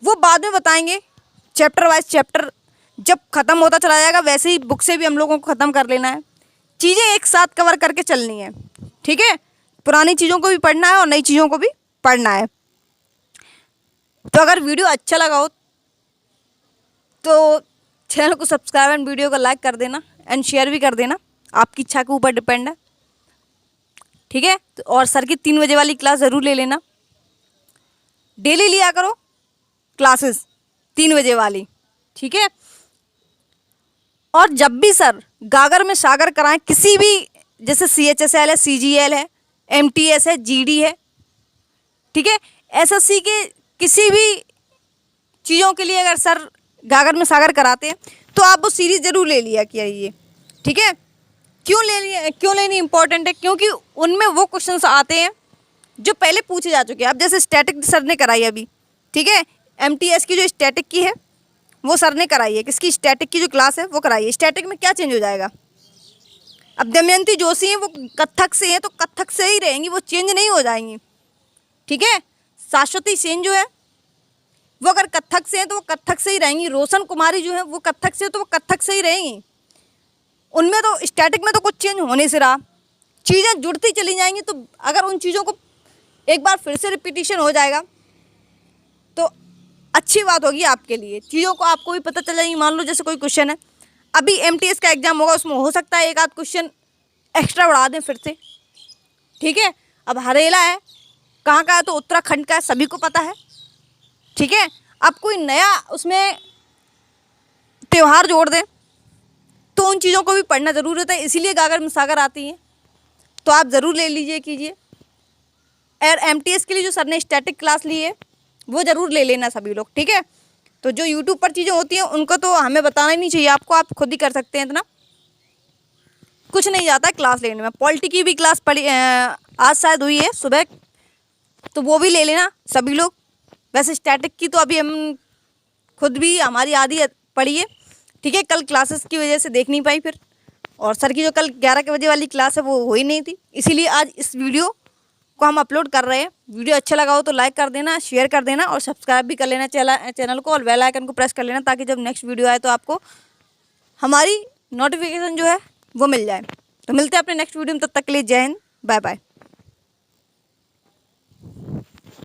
वो बाद में बताएंगे, चैप्टर वाइज चैप्टर जब ख़त्म होता चला जाएगा वैसे ही बुक से भी हम लोगों को ख़त्म कर लेना है। चीज़ें एक साथ कवर करके चलनी है, ठीक है। पुरानी चीज़ों को भी पढ़ना है और नई चीज़ों को भी पढ़ना है। तो अगर वीडियो अच्छा लगा हो तो चैनल को सब्सक्राइब एंड वीडियो को लाइक कर देना एंड शेयर भी कर देना, आपकी इच्छा के ऊपर डिपेंड है, ठीक है। तो और सर की 3 बजे वाली क्लास ज़रूर ले लेना, डेली लिया करो क्लासेस 3 बजे वाली, ठीक है। और जब भी सर गागर में सागर कराएं, किसी भी जैसे CHSL है, CGL है, MTS है, GD है, ठीक है, SSC के किसी भी चीज़ों के लिए अगर सर गागर में सागर कराते हैं तो आप वो सीरीज़ ज़रूर ले लिया कीजिए, ठीक है। क्यों लेनी इंपॉर्टेंट है? क्योंकि उनमें वो क्वेश्चंस आते हैं जो पहले पूछे जा चुके हैं। अब जैसे स्टैटिक सर ने कराई अभी, ठीक है, MTS की जो स्टैटिक की है वो सर ने कराई है। किसकी? स्टैटिक की जो क्लास है वो कराई है। स्टैटिक में क्या चेंज हो जाएगा? अब दमयंती जोशी हैं वो कत्थक से हैं तो कत्थक से ही रहेंगी, वो चेंज नहीं हो जाएंगी, ठीक है। शाश्वती सेन जो है वो अगर कत्थक से हैं तो वो कत्थक से ही रहेंगी। रोशन कुमारी जो है वो कत्थक से तो वो कत्थक से ही रहेंगी। उनमें तो स्टैटिक में तो कुछ चेंज होने से रहा, चीज़ें जुड़ती चली जाएंगी। तो अगर उन चीज़ों को एक बार फिर से रिपीटिशन हो जाएगा तो अच्छी बात होगी आपके लिए, चीज़ों को आपको भी पता चल जाएगी। मान लो जैसे कोई क्वेश्चन है, अभी MTS का एग्ज़ाम होगा, उसमें हो सकता है एक आध क्वेश्चन एक्स्ट्रा बढ़ा दें फिर से, ठीक है। अब हरेला है, कहाँ का है, तो उत्तराखंड का है, सभी को पता है। ठीक है, अब कोई नया उसमें त्यौहार जोड़ दें तो उन चीज़ों को भी पढ़ना ज़रूर होता है, इसीलिए गागर मसागर आती हैं। तो आप ज़रूर ले लीजिए कीजिए। और MTS के लिए जो सर ने स्टैटिक क्लास ली है वो ज़रूर ले लेना सभी लोग, ठीक है। तो जो यूट्यूब पर चीज़ें होती हैं उनको तो हमें बताना ही नहीं चाहिए आपको, आप खुद ही कर सकते हैं, इतना कुछ नहीं जाता है क्लास लेने में। पॉलिटी की भी क्लास पढ़ी आज शायद हुई है सुबह, तो वो भी ले लेना सभी लोग। वैसे स्टैटिक की तो अभी हम खुद भी हमारी आधी पढ़ी है, ठीक है। कल क्लासेस की वजह से देख नहीं पाई फिर, और सर की जो कल 11 बजे वाली क्लास है वो हो ही नहीं थी, इसीलिए आज इस वीडियो को हम अपलोड कर रहे हैं। वीडियो अच्छा लगा हो तो लाइक कर देना, शेयर कर देना और सब्सक्राइब भी कर लेना चैनल को, और बेल आइकन को प्रेस कर लेना ताकि जब नेक्स्ट वीडियो आए तो आपको हमारी नोटिफिकेशन जो है वो मिल जाए। तो मिलते हैं अपने नेक्स्ट वीडियो में, तब तक के लिए जय हिंद, बाय बाय।